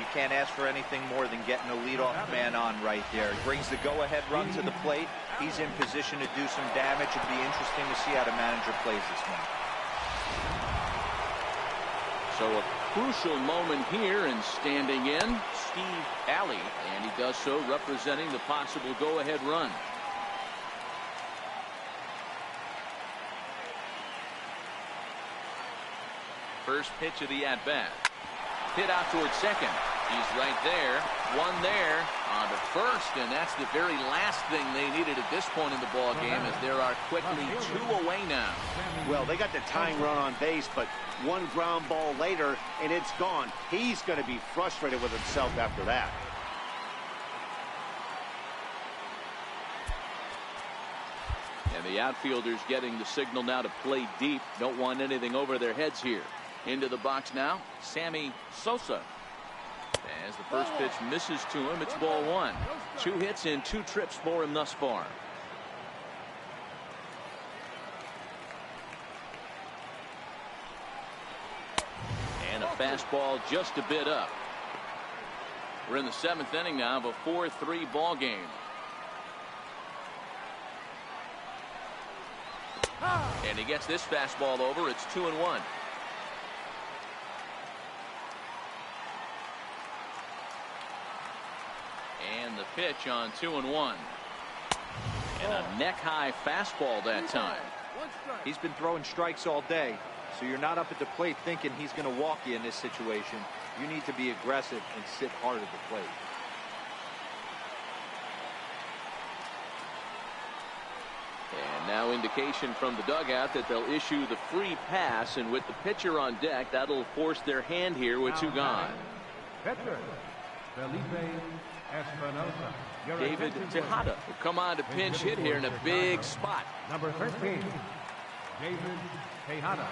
You can't ask for anything more than getting a leadoff man on right there. He brings the go-ahead run to the plate. He's in position to do some damage. It'd be interesting to see how the manager plays this one. So a crucial moment here, and standing in, Steve Alley, and he does so representing the possible go-ahead run. First pitch of the at-bat. Hit out towards second. He's right there. One there on to first, and that's the very last thing they needed at this point in the ball game, as there are quickly 2 away now. Well, they got the tying run on base, but one ground ball later, and it's gone. He's going to be frustrated with himself after that. And the outfielders getting the signal now to play deep. Don't want anything over their heads here. Into the box now, Sammy Sosa. As the first pitch misses to him, it's ball 1. 2 hits and 2 trips for him thus far. And a fastball just a bit up. We're in the 7th inning now of a 4-3 ball game. And he gets this fastball over. It's 2-1. And the pitch on 2-1. And a neck-high fastball that time. He's been throwing strikes all day, so you're not up at the plate thinking he's going to walk you in this situation. You need to be aggressive and sit hard at the plate. And now indication from the dugout that they'll issue the free pass, and with the pitcher on deck, that'll force their hand here with 2 gone. David Tejada will come on to pinch hit here in a big spot. Number 13, David Tejada.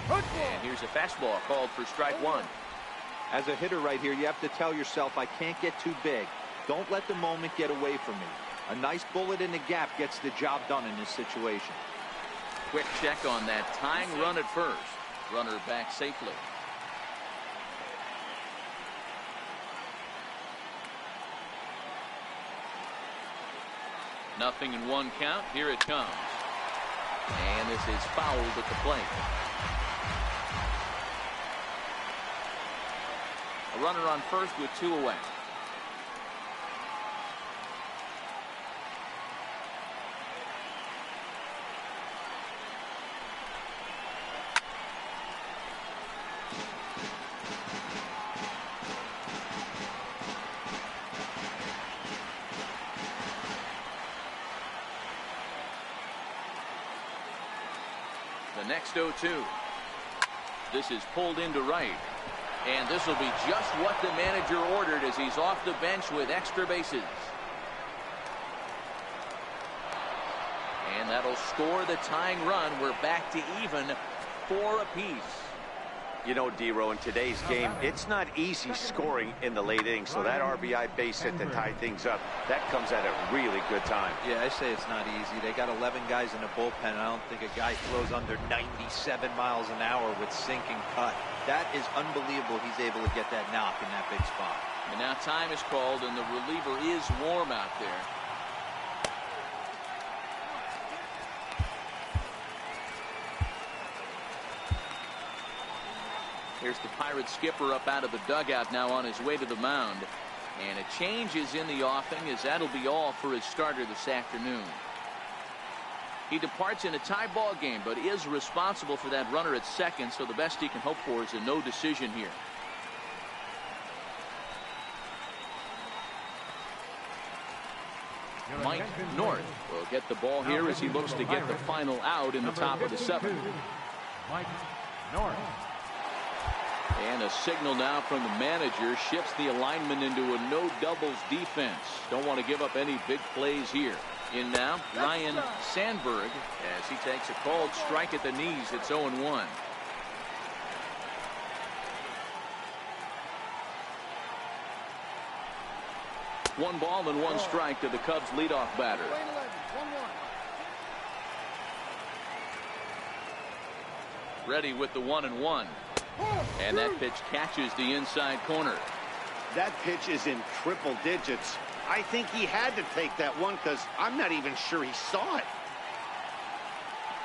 And here's a fastball called for strike 1. As a hitter right here, you have to tell yourself, I can't get too big. Don't let the moment get away from me. A nice bullet in the gap gets the job done in this situation. Quick check on that tying run at first. Runner back safely. Nothing in one count. Here it comes. And this is fouled at the plate. A runner on first with 2 away. The next 0-2. This is pulled into right. And this will be just what the manager ordered as he's off the bench with extra bases. And that'll score the tying run. We're back to even 4 apiece. You know, D-Row, in today's game, it's not easy scoring in the late innings. So that RBI base hit to tie things up, that comes at a really good time. Yeah, I say it's not easy. They got 11 guys in the bullpen. I don't think a guy throws under 97 miles an hour with sinking cut. That is unbelievable. He's able to get that knock in that big spot. And now time is called, and the reliever is warm out there. Here's the Pirates skipper up out of the dugout now on his way to the mound. And a change is in the offing, as that'll be all for his starter this afternoon. He departs in a tie ball game, but is responsible for that runner at second, so the best he can hope for is a no decision here. Mike North will get the ball here as he looks to get the final out in the top of the 7th. Mike North. And a signal now from the manager shifts the alignment into a no doubles defense. Don't want to give up any big plays here. In now, Ryan Sandberg as he takes a called strike at the knees. It's 0-1. One ball and 1 strike to the Cubs leadoff batter. Ready with the 1-1. And that pitch catches the inside corner. That pitch is in triple digits. I think he had to take that one because I'm not even sure he saw it.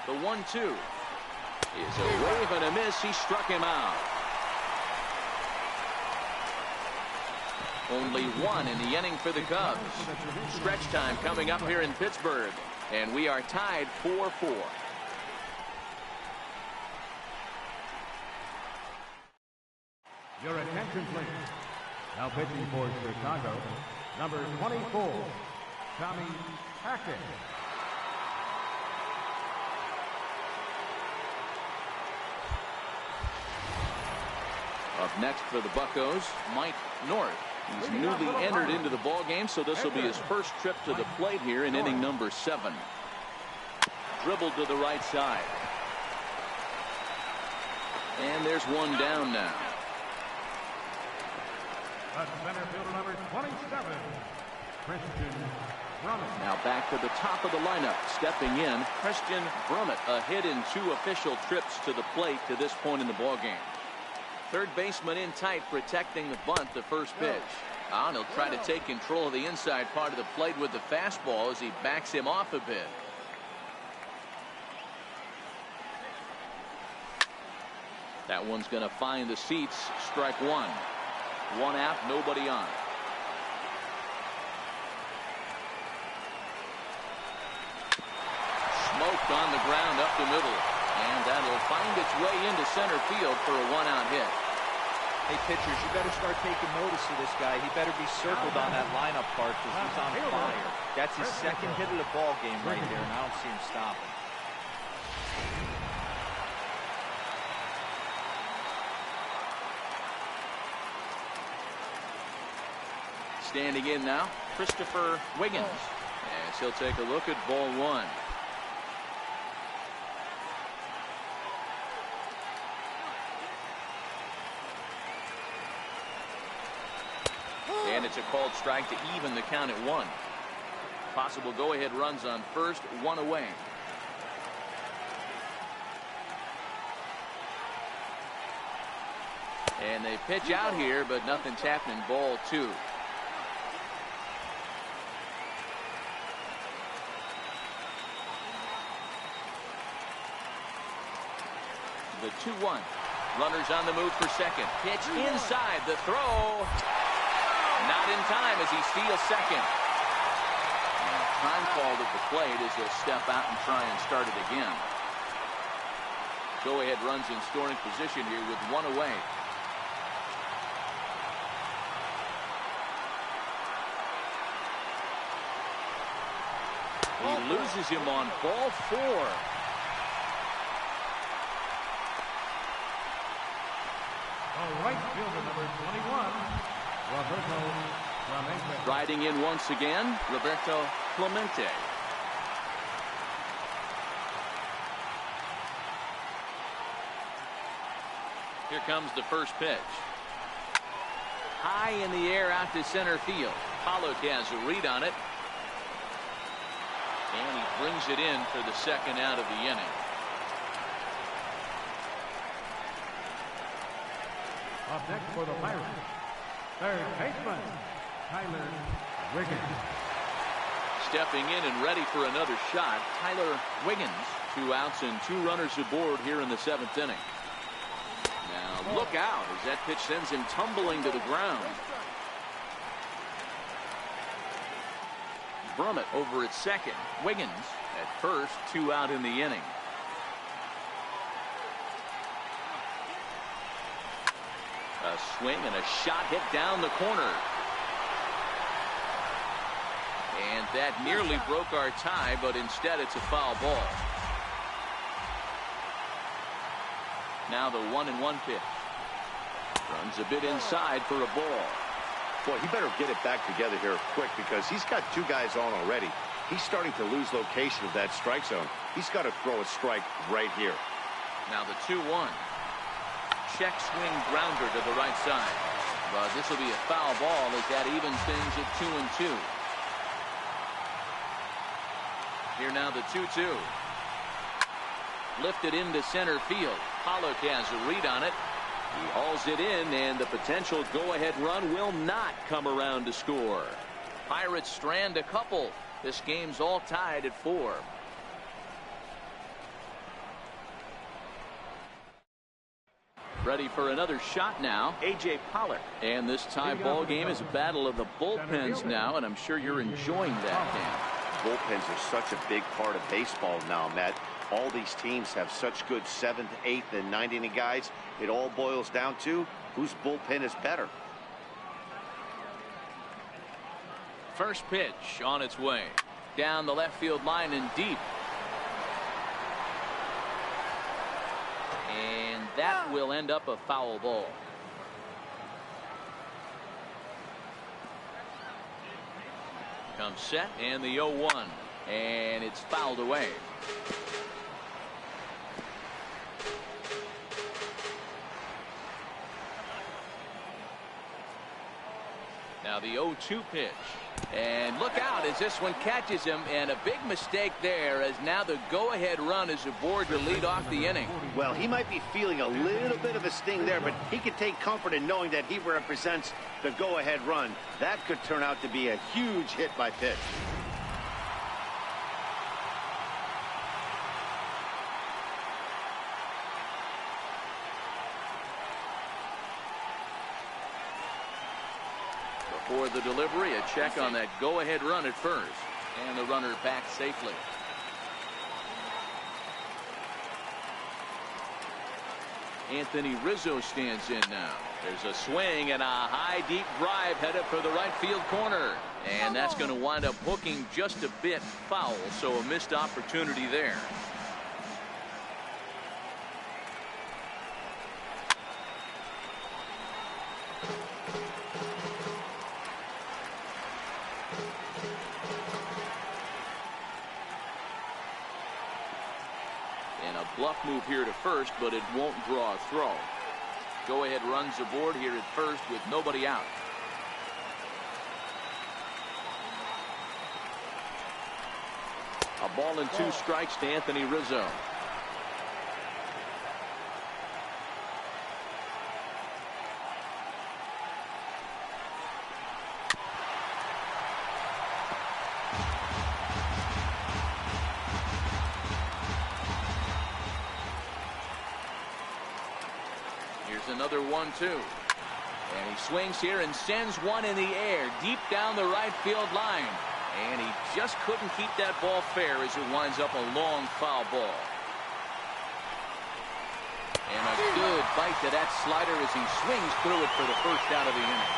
The 1-2 is a wave and a miss. He struck him out. Only 1 in the inning for the Cubs. Stretch time coming up here in Pittsburgh. And we are tied 4-4. Your attention, please. Now pitching for Chicago, number 24, Tommy Hackett. Up next for the Buccos, Mike North. He's newly entered into the ball game, so this will be his first trip to the plate here in inning number 7. Dribbled to the right side. And there's one down now. Center fielder number 27, Christian Brummett. Now back to the top of the lineup. Stepping in, Christian Brummett. A hit in 2 official trips to the plate to this point in the ball game. Third baseman in tight, protecting the bunt, the first pitch. And he'll try to take control of the inside part of the plate with the fastball as he backs him off a bit. That one's going to find the seats. Strike 1. 1 out, nobody on. Smoked on the ground up the middle. And that'll find its way into center field for a 1-out hit. Hey, pitchers, you better start taking notice of this guy. He better be circled on that lineup part because he's on fire. That's his second hit of the ball game right there, and I don't see him stopping. Standing in now, Christopher Wiggins, as he'll take a look at ball 1. And it's a called strike to even the count at 1. Possible go-ahead runs on first, 1 away. And they pitch out here, but nothing's happening. Ball 2. The 2-1. Runners on the move for second. Pitch inside. The throw. Not in time as he steals second. And time called at the plate as he'll step out and try and start it again. Go-ahead runs in scoring position here with 1 away. He loses him on ball 4. Right fielder number 21, Roberto Clemente. Riding in once again, Roberto Clemente. Here comes the first pitch. High in the air out to center field. Pollock has a read on it. And he brings it in for the second out of the inning. Up next for the Pirates, third baseman, Tyler Wiggins. Stepping in and ready for another shot, Tyler Wiggins. 2 outs and 2 runners aboard here in the 7th inning. Now look out as that pitch sends him tumbling to the ground. Brummett over at second. Wiggins at first, 2 out in the inning. A swing and a shot hit down the corner. And that nearly broke our tie, but instead it's a foul ball. Now the 1-1 pitch. Runs a bit inside for a ball. Boy, he better get it back together here quick because he's got 2 guys on already. He's starting to lose location of that strike zone. He's got to throw a strike right here. Now the 2-1. Check swing grounder to the right side. But this will be a foul ball as that evens things at 2-2. Here now the 2-2. Lifted into center field. Pollock has a read on it. He hauls it in, and the potential go-ahead run will not come around to score. Pirates strand a couple. This game's all tied at 4. Ready for another shot now, A.J. Pollock. And this tie ball game is a battle of the bullpens now, and I'm sure you're enjoying that, Dan. Bullpens are such a big part of baseball now, Matt. All these teams have such good 7th, 8th, and 9th inning guys. It all boils down to whose bullpen is better. First pitch on its way. Down the left field line and deep. And that will end up a foul ball. Comes set and the 0-1. And it's fouled away. Now the 0-2 pitch. And look out as this one catches him, and a big mistake there as now the go-ahead run is aboard to lead off the inning. Well, he might be feeling a little bit of a sting there, but he can take comfort in knowing that he represents the go-ahead run. That could turn out to be a huge hit by pitch. For the delivery, a check on that go-ahead run at first, and the runner back safely. Anthony Rizzo stands in now. There's a swing and a high deep drive headed for the right field corner, and that's going to wind up hooking just a bit foul, so a missed opportunity there. Bluff move here to first, but it won't draw a throw. Go ahead runs aboard here at first with nobody out. A ball and 2 strikes to Anthony Rizzo. Here's another 1-2. And he swings here and sends one in the air deep down the right field line. And he just couldn't keep that ball fair as it winds up a long foul ball. And a good bite to that slider as he swings through it for the first out of the inning.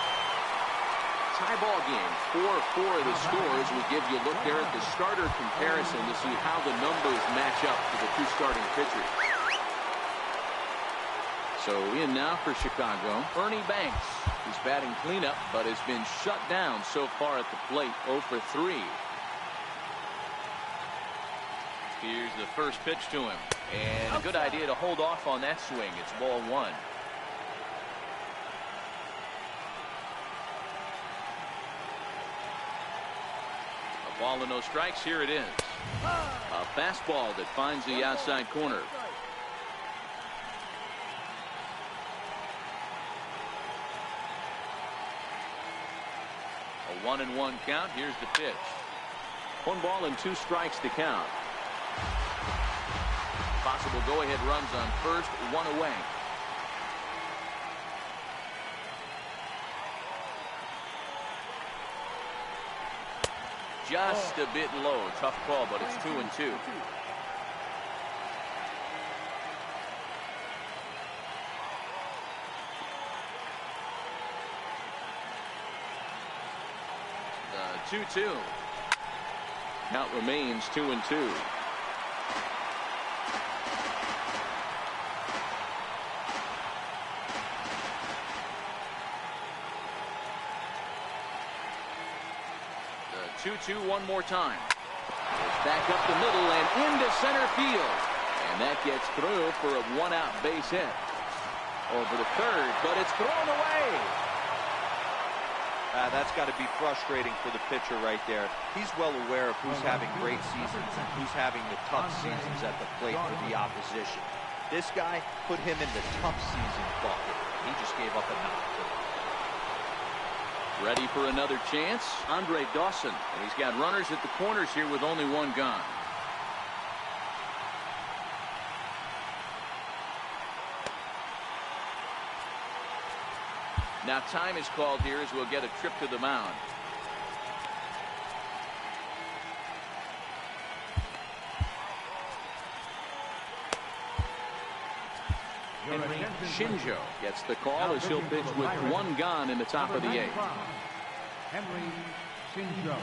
Tie ball game, 4-4 the score as we give you a look there at the starter comparison to see how the numbers match up to the 2 starting pitchers. So in now for Chicago, Ernie Banks. He's batting cleanup, but has been shut down so far at the plate, 0 for 3. Here's the first pitch to him. And a good idea to hold off on that swing. It's ball 1. A ball and no strikes. Here it is. A fastball that finds the outside corner. A 1-1 count. Here's the pitch. 1 ball and 2 strikes to count. Possible go-ahead runs on first, 1 away. Just a bit low. Tough call, but it's 2-2. The 2-2. Count remains 2-2. The 2-2 one more time. It's back up the middle and into center field. And that gets through for a 1-out base hit. Over to third, but it's thrown away. That's got to be frustrating for the pitcher right there. He's well aware of who's having great seasons and who's having the tough seasons at the plate for the opposition. This guy put him in the tough season bucket. He just gave up a knock. Ready for another chance. Andre Dawson. And he's got runners at the corners here with only 1 gone. Now time is called here as we'll get a trip to the mound. Henry Shinjo gets the call as he'll pitch with 1 gone in the top of the 8th. Henry Shinjo.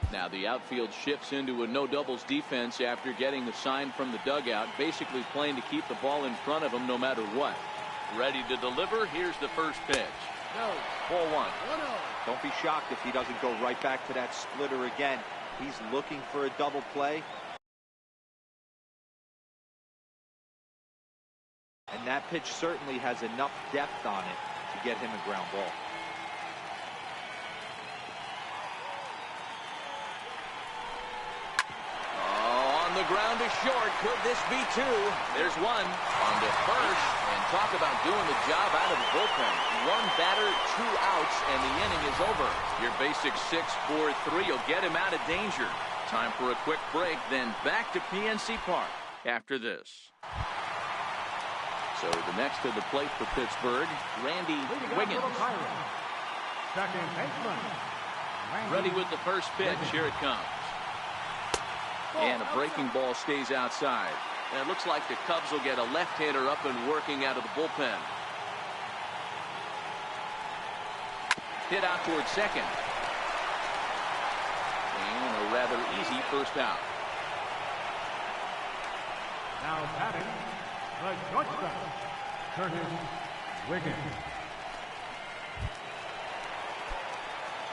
Now the outfield shifts into a no doubles defense after getting the sign from the dugout, basically playing to keep the ball in front of him no matter what. Ready to deliver. Here's the first pitch. Ball 1. Don't be shocked if he doesn't go right back to that splitter again. He's looking for a double play. And that pitch certainly has enough depth on it to get him a ground ball. The ground is short. Could this be 2? There's 1 on to first. And talk about doing the job out of the bullpen. 1 batter, 2 outs, and the inning is over. Your basic 6-4-3 will get him out of danger. Time for a quick break, then back to PNC Park after this. So the next to the plate for Pittsburgh, Randy Wiggins. Second baseman. Ready with the first pitch. Here it comes. And a breaking ball stays outside. And it looks like the Cubs will get a left-hander up and working out of the bullpen. Hit out towards second. And a rather easy first out. Now batting, the shortstop, Curtis Wiggins.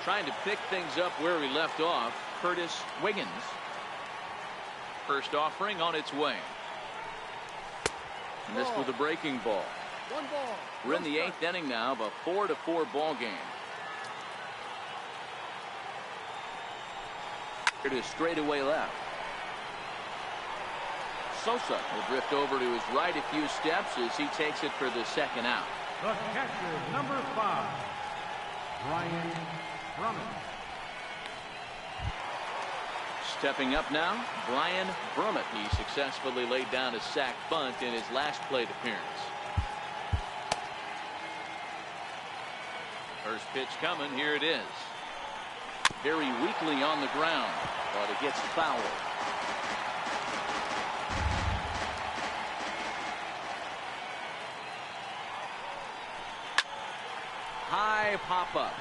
Trying to pick things up where we left off, Curtis Wiggins. First offering on its way. Missed with a breaking ball. One ball. We're in the 8th inning now of a 4-4 ball game. It is straightaway left. Sosa will drift over to his right a few steps as he takes it for the second out. The catcher, number 5, Ryan Brummett. Stepping up now, Brian Brummett. He successfully laid down a sac bunt in his last plate appearance. First pitch coming. Here it is. Very weakly on the ground, but it gets fouled. High pop up.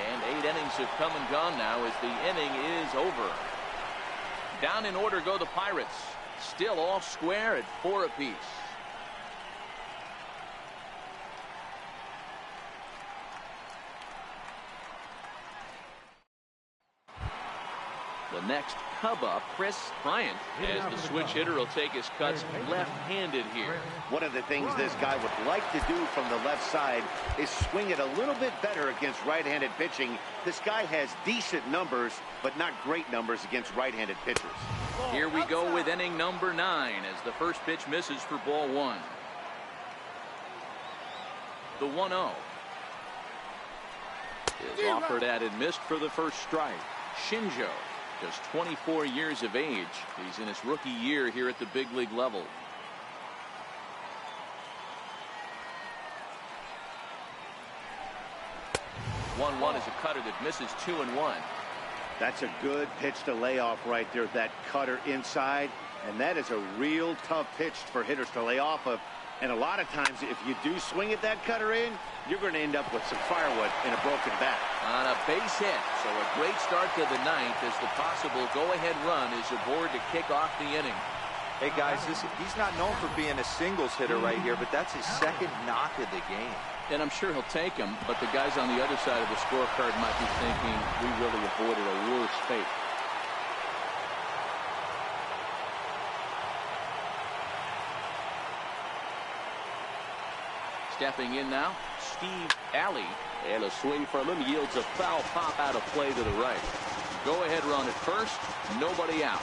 And 8 innings have come and gone now as the inning is over. Down in order go the Pirates. Still all square at 4 apiece. The next Cub up, Chris Bryant, as the switch hitter will take his cuts left-handed here. One of the things this guy would like to do from the left side is swing it a little bit better against right-handed pitching. This guy has decent numbers, but not great numbers against right-handed pitchers. Here we go with inning number 9 as the first pitch misses for ball 1. The 1-0 is offered at and missed for the first strike. Shinjo, just 24 years of age. He's in his rookie year here at the big league level. One is a cutter that misses 2-1. That's a good pitch to lay off right there. That cutter inside, and that is a real tough pitch for hitters to lay off of. And a lot of times, if you do swing at that cutter in, you're going to end up with some firewood and a broken bat. On a base hit, so a great start to the 9th as the possible go-ahead run is aboard to kick off the inning. Hey guys, he's not known for being a singles hitter right here, but that's his second knock of the game. And I'm sure he'll take him, but the guys on the other side of the scorecard might be thinking we really avoided a worse fate. Stepping in now, Steve Alley, and a swing from him yields a foul pop out of play to the right. Go ahead run at first, nobody out.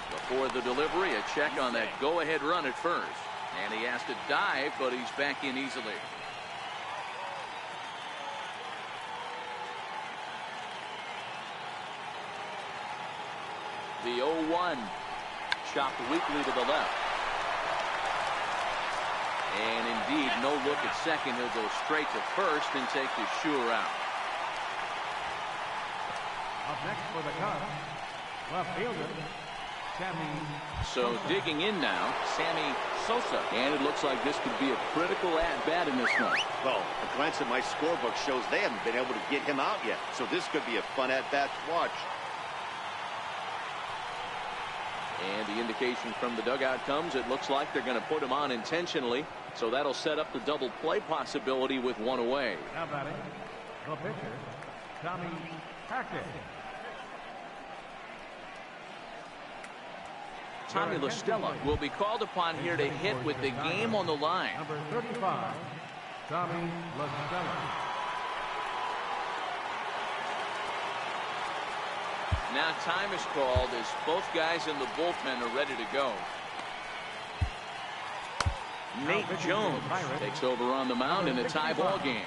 Before the delivery, a check on that go ahead run at first, and he has to dive, but he's back in easily. The 0-1 chopped weakly to the left. And indeed, no look at second. He'll go straight to first and take the sure out. Up next for the Cubs, left fielder, Sammy. So digging in now, Sammy Sosa. And it looks like this could be a critical at-bat in this one. Well, a glance at my scorebook shows they haven't been able to get him out yet. So this could be a fun at-bat to watch. And the indication from the dugout comes, it looks like they're going to put him on intentionally. So that'll set up the double play possibility with one away. Now batting, the pitcher, Tommy Hackett. Tommy La Stella will be called upon here to hit with the game on the line. Number 35, Tommy La Stella. Now time is called as both guys in the bullpen are ready to go. Nate Jones takes over on the mound in a tie ball game.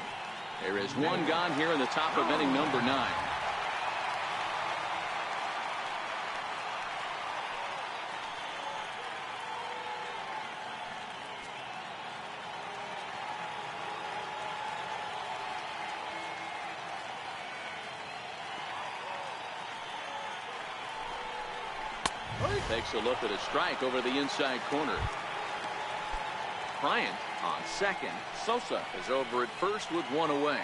There is one gone here in the top of inning number 9. Takes a look at a strike over the inside corner. Bryant on second. Sosa is over at first with one away.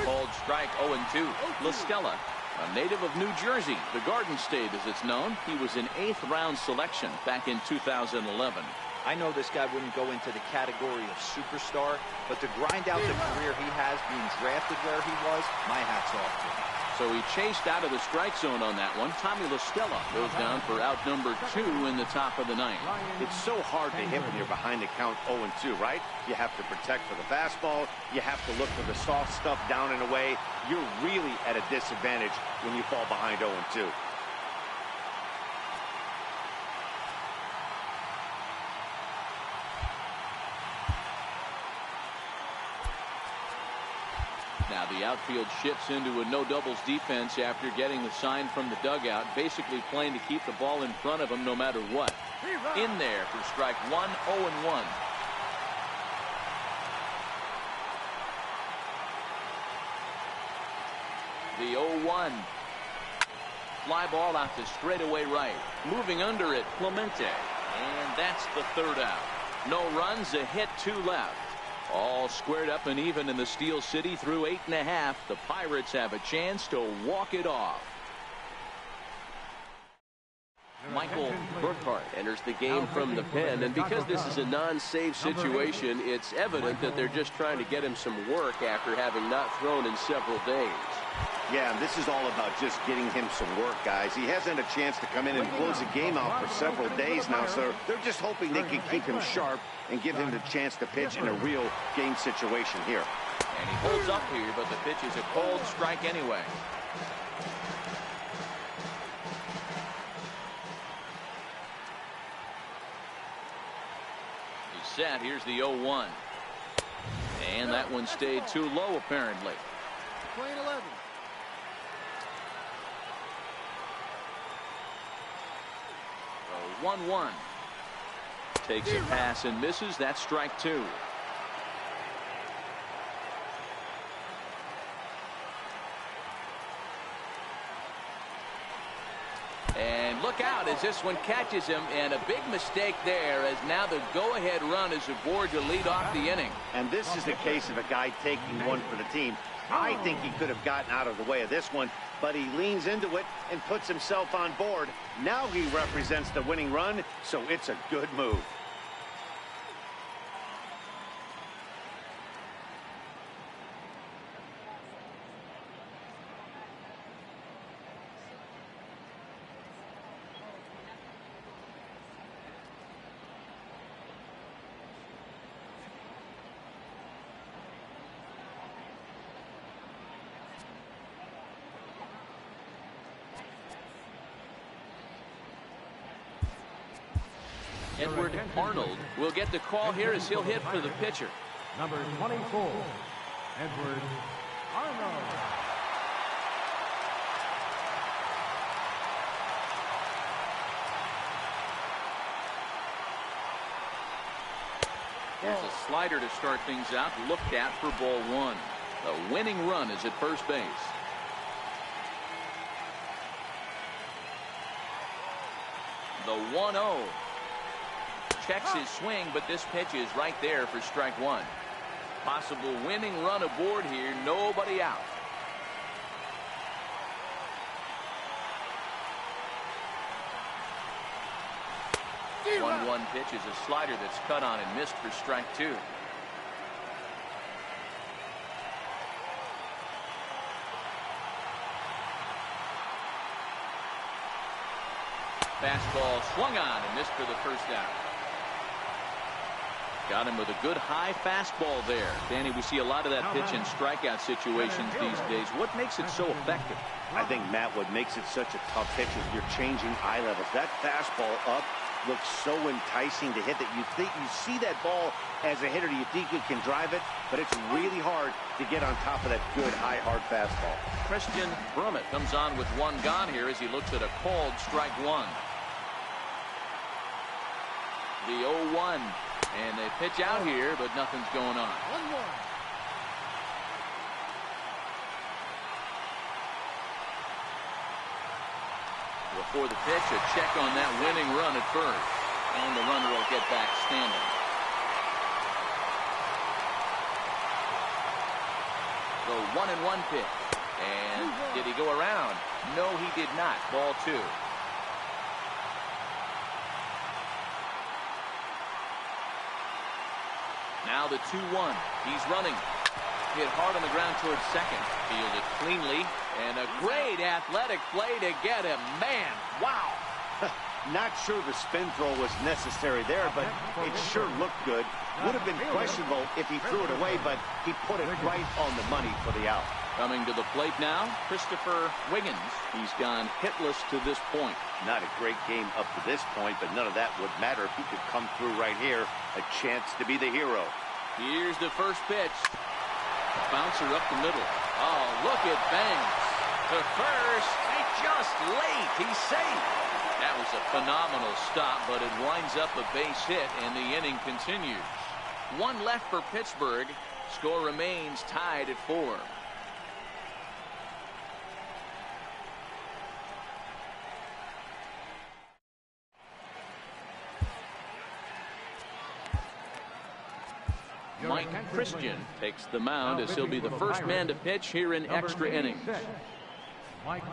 Called strike 0-2. La Stella A native of New Jersey, the Garden State as it's known. He was an 8th round selection back in 2011. I know this guy wouldn't go into the category of superstar, but to grind out the career he has being drafted where he was, my hat's off to him. So he chased out of the strike zone on that one. Tommy LaStella goes down for out number 2 in the top of the 9th. It's so hard to hit when you're behind the count 0-2, right? You have to protect for the fastball. You have to look for the soft stuff down and away. You're really at a disadvantage when you fall behind 0-2. Now the outfield shifts into a no doubles defense after getting the sign from the dugout, basically playing to keep the ball in front of him no matter what. In there for strike 1, 0-1. The 0-1. Fly ball out to straightaway right. Moving under it, Clemente. And that's the 3rd out. No runs, a hit, 2 left. All squared up and even in the Steel City through 8.5. The Pirates have a chance to walk it off. Michael Burkhart enters the game from the pen, and because this is a non-save situation, it's evident that they're just trying to get him some work after having not thrown in several days. Yeah, and this is all about just getting him some work, guys. He hasn't had a chance to come in and close the game out for several days now, so they're just hoping they can keep him sharp and give him the chance to pitch in a real game situation here. And he holds up here, but the pitch is a cold strike anyway. He's set. Here's the 0-1. And that one stayed too low, apparently. Playing 11. 1-1. Takes a pass and misses. That's strike 2. And look out as this one catches him, and a big mistake there as now the go-ahead run is aboard to lead off the inning. And this is the case of a guy taking one for the team. I think he could have gotten out of the way of this one, but he leans into it and puts himself on board. Now he represents the winning run, so it's a good move. Edward Arnold will get the call here as he'll hit for the pitcher. Number 24, Edward Arnold. Here's a slider to start things out, looked at for ball 1. The winning run is at first base. The 1-0. Checks his swing, but this pitch is right there for strike 1. Possible winning run aboard here, nobody out. 1-1 pitch is a slider that's cut on and missed for strike 2. Fastball swung on and missed for the first out. Got him with a good high fastball there. Danny, we see a lot of that pitch in strikeout situations these days. What makes it so effective? I think, Matt, what makes it such a tough pitch is you're changing eye levels. That fastball up looks so enticing to hit that you think you see that ball as a hitter, you think you can drive it, but it's really hard to get on top of that good high hard fastball. Christian Brummett comes on with one gone here as he looks at a called strike 1. The 0-1, and they pitch out here, but nothing's going on. 1-1. Before the pitch, a check on that winning run at first, and the runner will get back standing. The 1-1 pitch, And did he go around? No, he did not. Ball 2. Now the 2-1. He's running. Hit hard on the ground towards second. Fielded cleanly. And a great athletic play to get him. Man, wow. Not sure the spin throw was necessary there, but it sure looked good. Would have been questionable if he threw it away, but he put it right on the money for the out. Coming to the plate now, Christopher Wiggins. He's gone hitless to this point. Not a great game up to this point, but none of that would matter if he could come through right here. A chance to be the hero. Here's the first pitch. Bouncer up the middle. Oh, look at Banks. To first, just late. He's safe. That was a phenomenal stop, but it winds up a base hit, and the inning continues. 1 left for Pittsburgh. Score remains tied at 4. Mike Christian takes the mound as he'll be the first man to pitch here in extra innings. Mike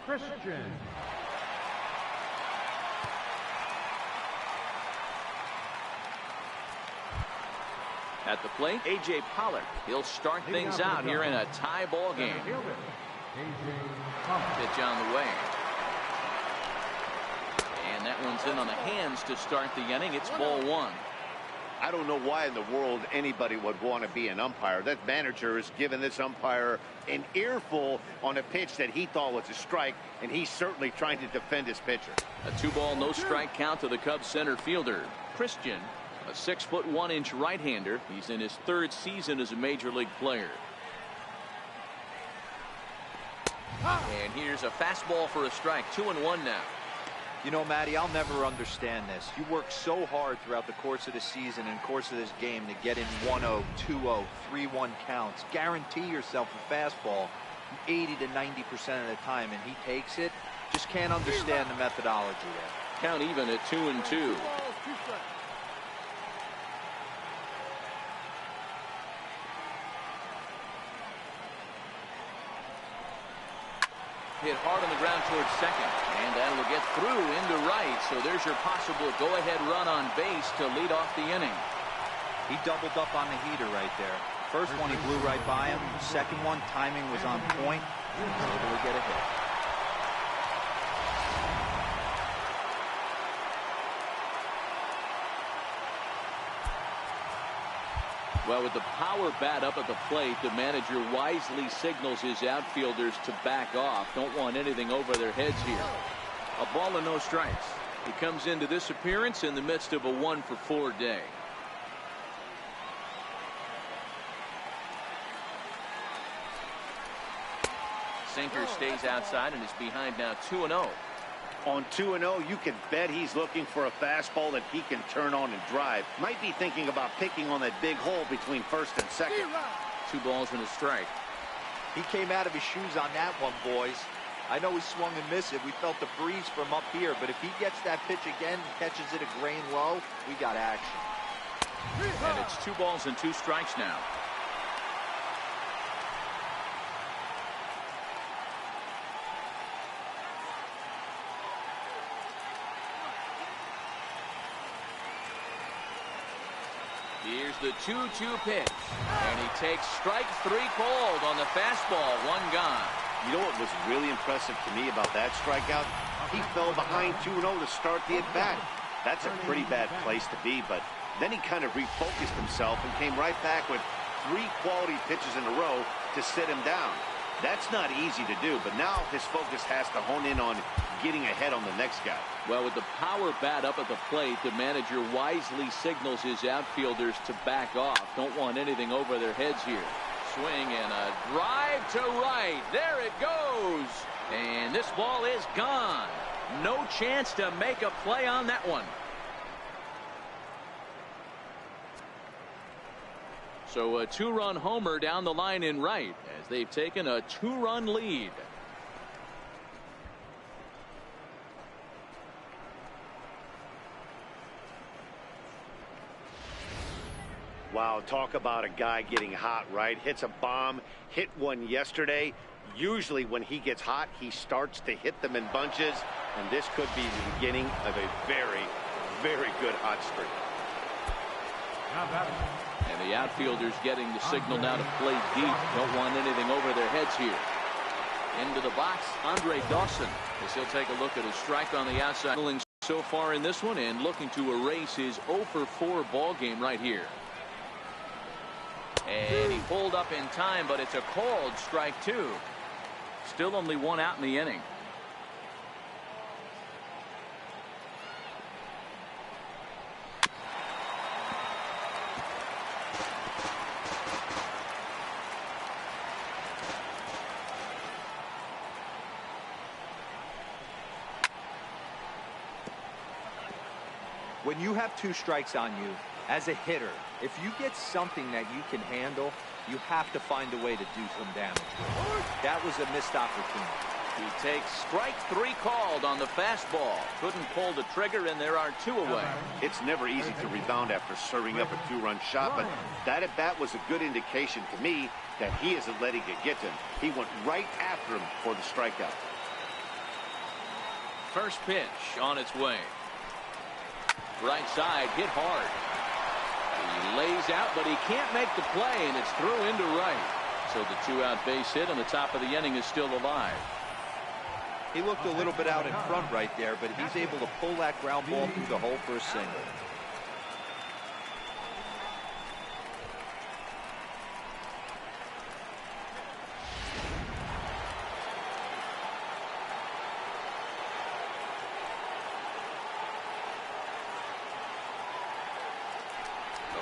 Christian. At the plate, A.J. Pollock. He'll start things out here in a tie ball game. Pitch on the way. And that one's in on the hands to start the inning. It's ball 1. I don't know why in the world anybody would want to be an umpire. That manager has given this umpire an earful on a pitch that he thought was a strike, and he's certainly trying to defend his pitcher. A 2-ball, no strike count to the Cubs center fielder, Christian. A 6-foot 1-inch right-hander. He's in his 3rd season as a major league player. And here's a fastball for a strike. 2-1 now. You know, Matty, I'll never understand this. You work so hard throughout the course of the season and course of this game to get in 1-0, 2-0, 3-1 counts. Guarantee yourself a fastball 80 to 90% of the time, and he takes it. Just can't understand the methodology there. Count even at 2-2. Hit hard on the ground towards second, and that will get through into right. So there's your possible go-ahead run on base to lead off the inning. He doubled up on the heater right there. First one he blew right by him. Second one, timing was on point. He was able to get a hit. Well, with the power bat up at the plate, the manager wisely signals his outfielders to back off. Don't want anything over their heads here. A ball and no strikes. He comes into this appearance in the midst of a 1-for-4 day. Sinker stays outside and is behind now 2-0. On 2-0, you can bet he's looking for a fastball that he can turn on and drive. Might be thinking about picking on that big hole between first and second. 2 balls and a strike. He came out of his shoes on that one, boys. I know he swung and missed it. We felt the breeze from up here, but if he gets that pitch again and catches it a grain low, we got action. And it's 2 balls and 2 strikes now. Here's the 2-2 pitch, and he takes strike 3 called on the fastball. 1 gone. You know what was really impressive to me about that strikeout? He fell behind 2-0 to start the at-bat. That's a pretty bad place to be, but then he kind of refocused himself and came right back with 3 quality pitches in a row to sit him down. That's not easy to do, but now his focus has to hone in on getting ahead on the next guy. Well, with the power bat up at the plate, the manager wisely signals his outfielders to back off. Don't want anything over their heads here. Swing and a drive to right. There it goes. And this ball is gone. No chance to make a play on that one. So a 2-run homer down the line in right as they've taken a 2-run lead. Wow, talk about a guy getting hot, right? Hits a bomb, hit one yesterday. Usually when he gets hot, he starts to hit them in bunches, and this could be the beginning of a very, very good hot streak. And the outfielders getting the signal now to play deep. Don't want anything over their heads here. Into the box, Andre Dawson, as he'll take a look at a strike on the outside. So far in this one and looking to erase his 0 for 4 ball game right here. And he pulled up in time, but it's a called strike 2. Still only 1 out in the inning. When you have 2 strikes on you, as a hitter, if you get something that you can handle, you have to find a way to do some damage. That was a missed opportunity. He takes strike 3 called on the fastball. Couldn't pull the trigger, and there are 2 away. It's never easy to rebound after serving up a 2-run shot, but that at bat was a good indication to me that he isn't letting it get to him. He went right after him for the strikeout. First pitch on its way. Right side, hit hard. He lays out, but he can't make the play, and it's through into right. So the 2-out base hit on the top of the inning is still alive. He looked a little bit out in front right there, but he's able to pull that ground ball through the hole for a single.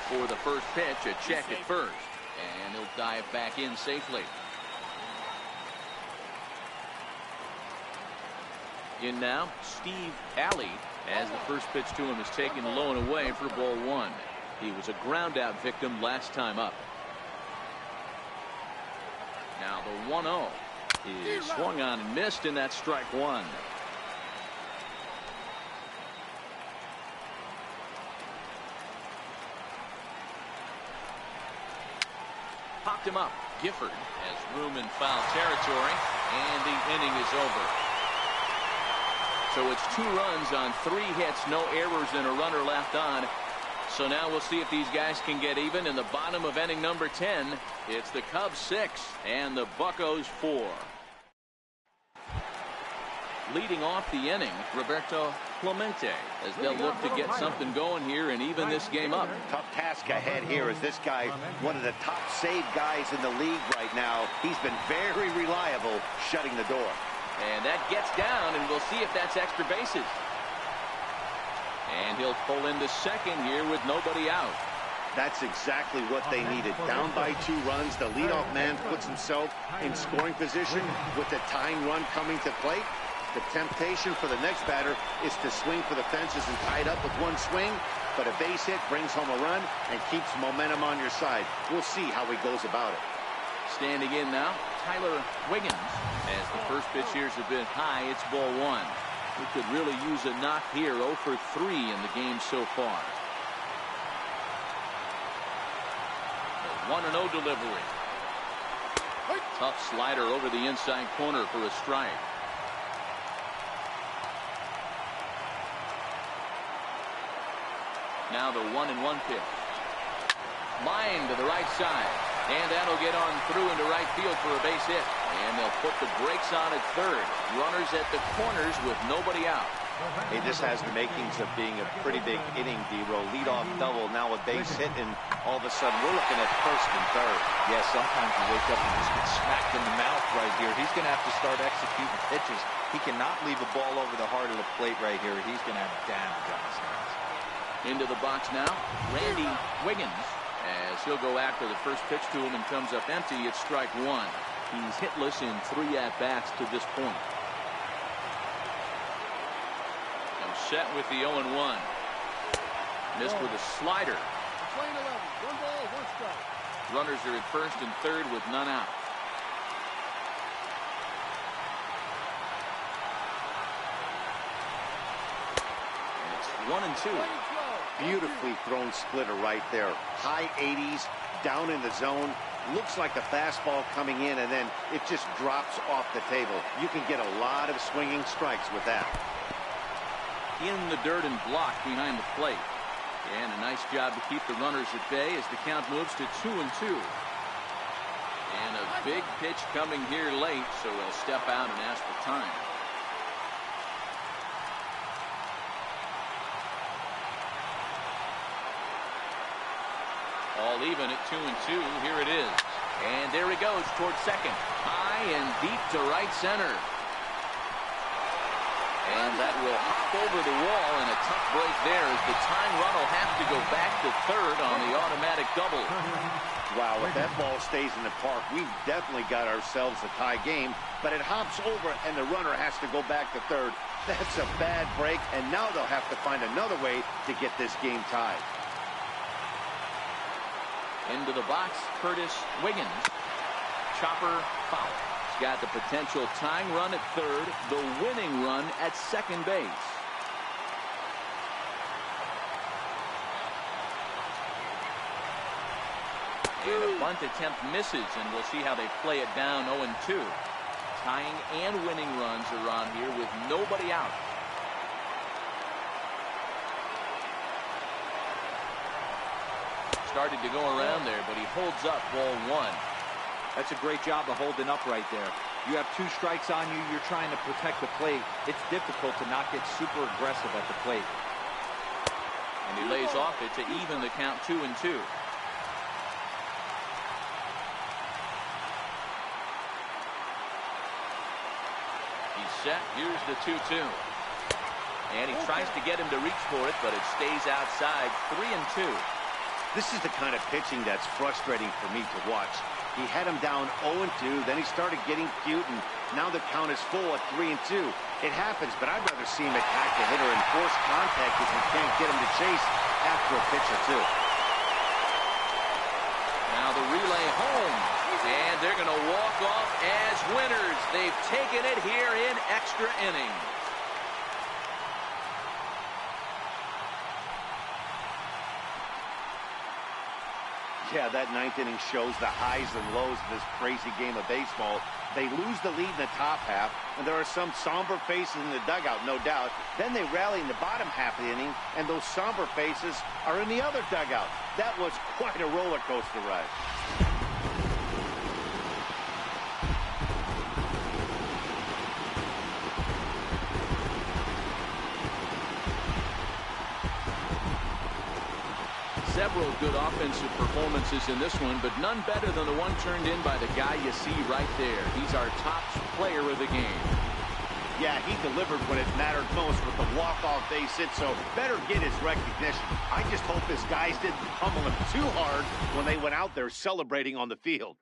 For the first pitch, a check at first, and he'll dive back in safely. In now, Steve Alley, as the first pitch to him is taken low and away for ball 1. He was a ground out victim last time up. Now the 1-0 is swung on and missed, and that's strike 1. Popped him up. Gifford has room in foul territory, and the inning is over. So it's 2 runs on 3 hits, no errors, and a runner left on. So now we'll see if these guys can get even in the bottom of inning number 10. It's the Cubs 6 and the Buccos 4. Leading off the inning, Roberto Clemente, as they'll look to get something going here and even this game up. Tough task ahead here as this guy, one of the top save guys in the league right now. He's been very reliable shutting the door. And that gets down, and we'll see if that's extra bases. And he'll pull into second here with nobody out. That's exactly what they needed. Down by 2 runs, the leadoff man puts himself in scoring position with the tying run coming to plate. The temptation for the next batter is to swing for the fences and tie it up with 1 swing, but a base hit brings home a run and keeps momentum on your side. We'll see how he goes about it. Standing in now, Tyler Wiggins. As the first pitch here's a bit high, it's ball 1. We could really use a knock here. 0 for 3 in the game so far. The 1-0 delivery. Tough slider over the inside corner for a strike. Now the 1-1 pitch. Line to the right side. And that'll get on through into right field for a base hit. And they'll put the brakes on at third. Runners at the corners with nobody out. Hey, this has the makings of being a pretty big inning, D-Row. Leadoff double, now a base hit, and all of a sudden we're looking at first and third. Yeah, sometimes you wake up and just get smacked in the mouth right here. He's going to have to start executing pitches. He cannot leave a ball over the heart of the plate right here. He's going to have damage on his hands. Into the box now, Randy Wiggins, as he'll go after the first pitch to him and comes up empty. It's strike 1. He's hitless in 3 at-bats to this point. And set with the 0-1. Missed with a slider. Playing 11. 1 ball, 1 strike. Runners are at first and third with none out. And it's 1-2. Beautifully thrown splitter right there. High 80s, down in the zone. Looks like a fastball coming in, and then it just drops off the table. You can get a lot of swinging strikes with that. In the dirt and blocked behind the plate. And a nice job to keep the runners at bay as the count moves to 2-2. And a big pitch coming here late, so he'll step out and ask for time. All even at 2-2. Here it is. And there he goes towards second. High and deep to right center. And that will hop over the wall, and a tough break there as the tying run will have to go back to third on the automatic double. Wow, if that ball stays in the park, we've definitely got ourselves a tie game, but it hops over and the runner has to go back to third. That's a bad break, and now they'll have to find another way to get this game tied. Into the box, Curtis Wiggins. Chopper foul. He's got the potential tying run at third, the winning run at second base. And a bunt attempt misses, and we'll see how they play it down 0-2. Tying and winning runs are on here with nobody out. Started to go around there, but he holds up ball one. That's a great job of holding up right there. You have 2 strikes on you. You're trying to protect the plate. It's difficult to not get super aggressive at the plate. And he lays off it to even the count 2-2. He's set. Here's the 2-2. And he tries to get him to reach for it, but it stays outside. 3-2. This is the kind of pitching that's frustrating for me to watch. He had him down 0-2, then he started getting cute, and now the count is full at 3-2. It happens, but I'd rather see him attack the hitter and force contact if he can't get him to chase after a pitch or two. Now the relay home, and they're going to walk off as winners. They've taken it here in extra innings. Yeah, that 9th inning shows the highs and lows of this crazy game of baseball. They lose the lead in the top half, and there are some somber faces in the dugout, no doubt. Then they rally in the bottom half of the inning, and those somber faces are in the other dugout. That was quite a roller coaster ride. Several good offensive performances in this one, but none better than the one turned in by the guy you see right there. He's our top player of the game. Yeah, he delivered when it mattered most with the walk-off base hit, so better get his recognition. I just hope his guys didn't pummel him too hard when they went out there celebrating on the field.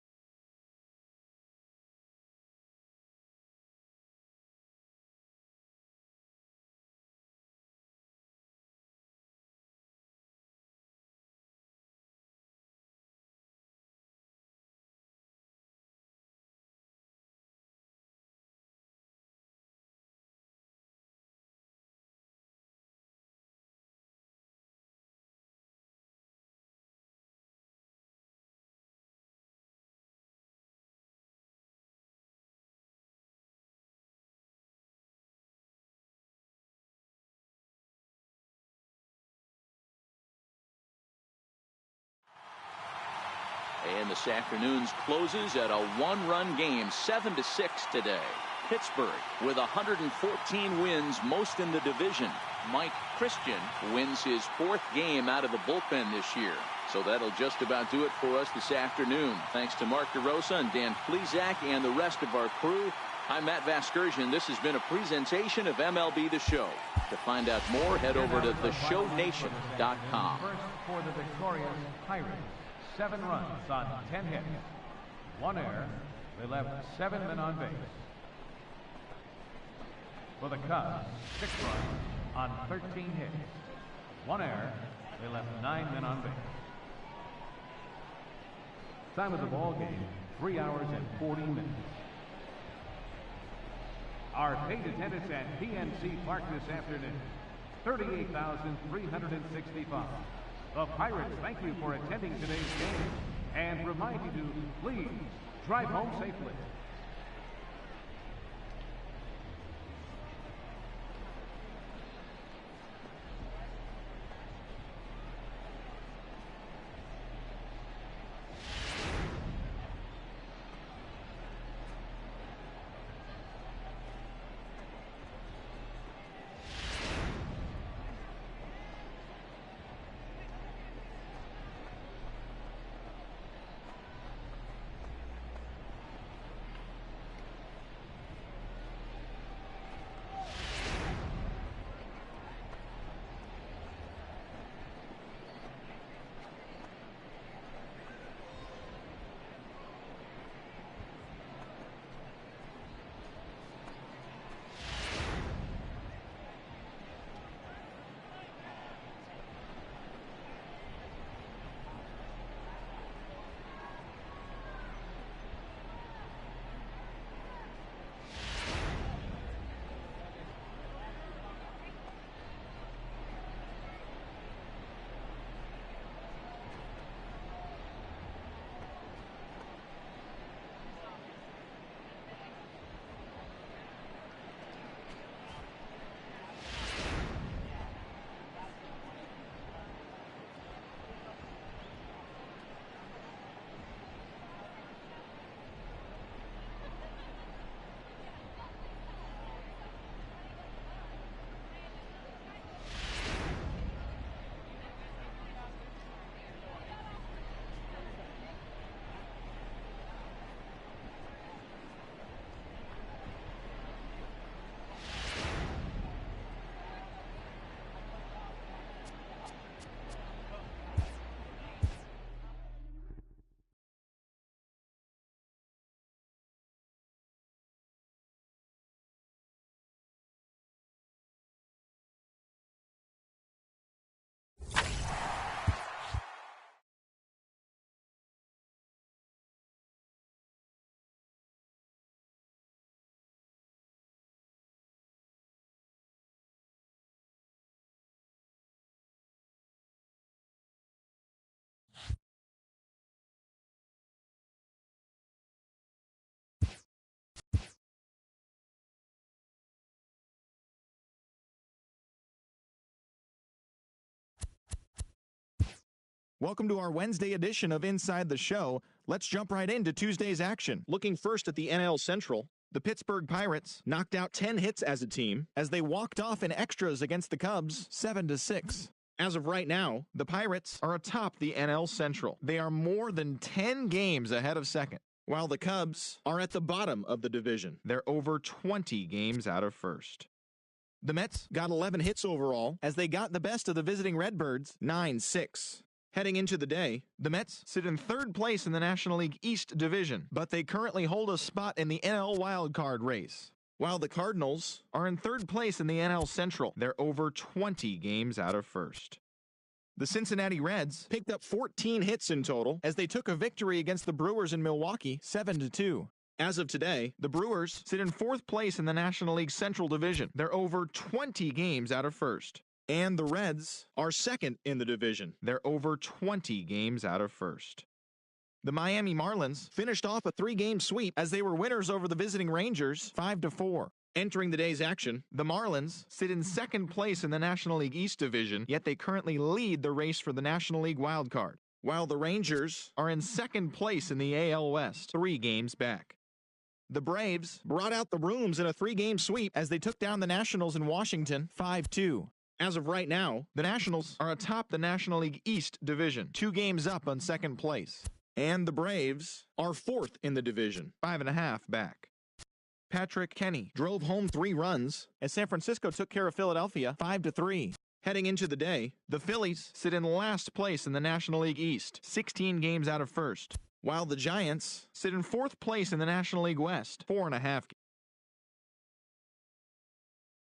And this afternoon's closes at a 1-run game, 7-6 today. Pittsburgh with 114 wins, most in the division. Mike Christian wins his 4th game out of the bullpen this year. So that'll just about do it for us this afternoon. Thanks to Mark DeRosa and Dan Plesac and the rest of our crew. I'm Matt Vasgersian. This has been a presentation of MLB The Show. To find out more, head over to theshownation.com. First for the victorious Pirates. 7 runs on 10 hits. 1 error. They left 7 men on base. For the Cubs, 6 runs on 13 hits. 1 error. They left 9 men on base. Time of the ball game, 3 hours and 40 minutes. Our paid attendance at PNC Park this afternoon, 38,365. The Pirates thank you for attending today's game. and remind you to please drive home safely. Welcome to our Wednesday edition of Inside the Show. Let's jump right into Tuesday's action. Looking first at the NL Central, the Pittsburgh Pirates knocked out 10 hits as a team as they walked off in extras against the Cubs 7-6. As of right now, the Pirates are atop the NL Central. They are more than 10 games ahead of second, while the Cubs are at the bottom of the division. They're over 20 games out of first. The Mets got 11 hits overall as they got the best of the visiting Redbirds 9-6. Heading into the day, the Mets sit in third place in the National League East Division, but they currently hold a spot in the NL wildcard race. While the Cardinals are in third place in the NL Central, they're over 20 games out of first. The Cincinnati Reds picked up 14 hits in total as they took a victory against the Brewers in Milwaukee 7-2. As of today, the Brewers sit in fourth place in the National League Central Division. They're over 20 games out of first. And the Reds are second in the division. They're over 20 games out of first. The Miami Marlins finished off a 3-game sweep as they were winners over the visiting Rangers 5-4. Entering the day's action, the Marlins sit in second place in the National League East Division, yet they currently lead the race for the National League wildcard, while the Rangers are in second place in the AL West, 3 games back. The Braves brought out the brooms in a 3-game sweep as they took down the Nationals in Washington 5-2. As of right now, the Nationals are atop the National League East Division, 2 games up on second place. And the Braves are fourth in the division, 5.5 back. Patrick Kenny drove home 3 runs as San Francisco took care of Philadelphia 5-3. Heading into the day, the Phillies sit in last place in the National League East, 16 games out of first, while the Giants sit in fourth place in the National League West, 4.5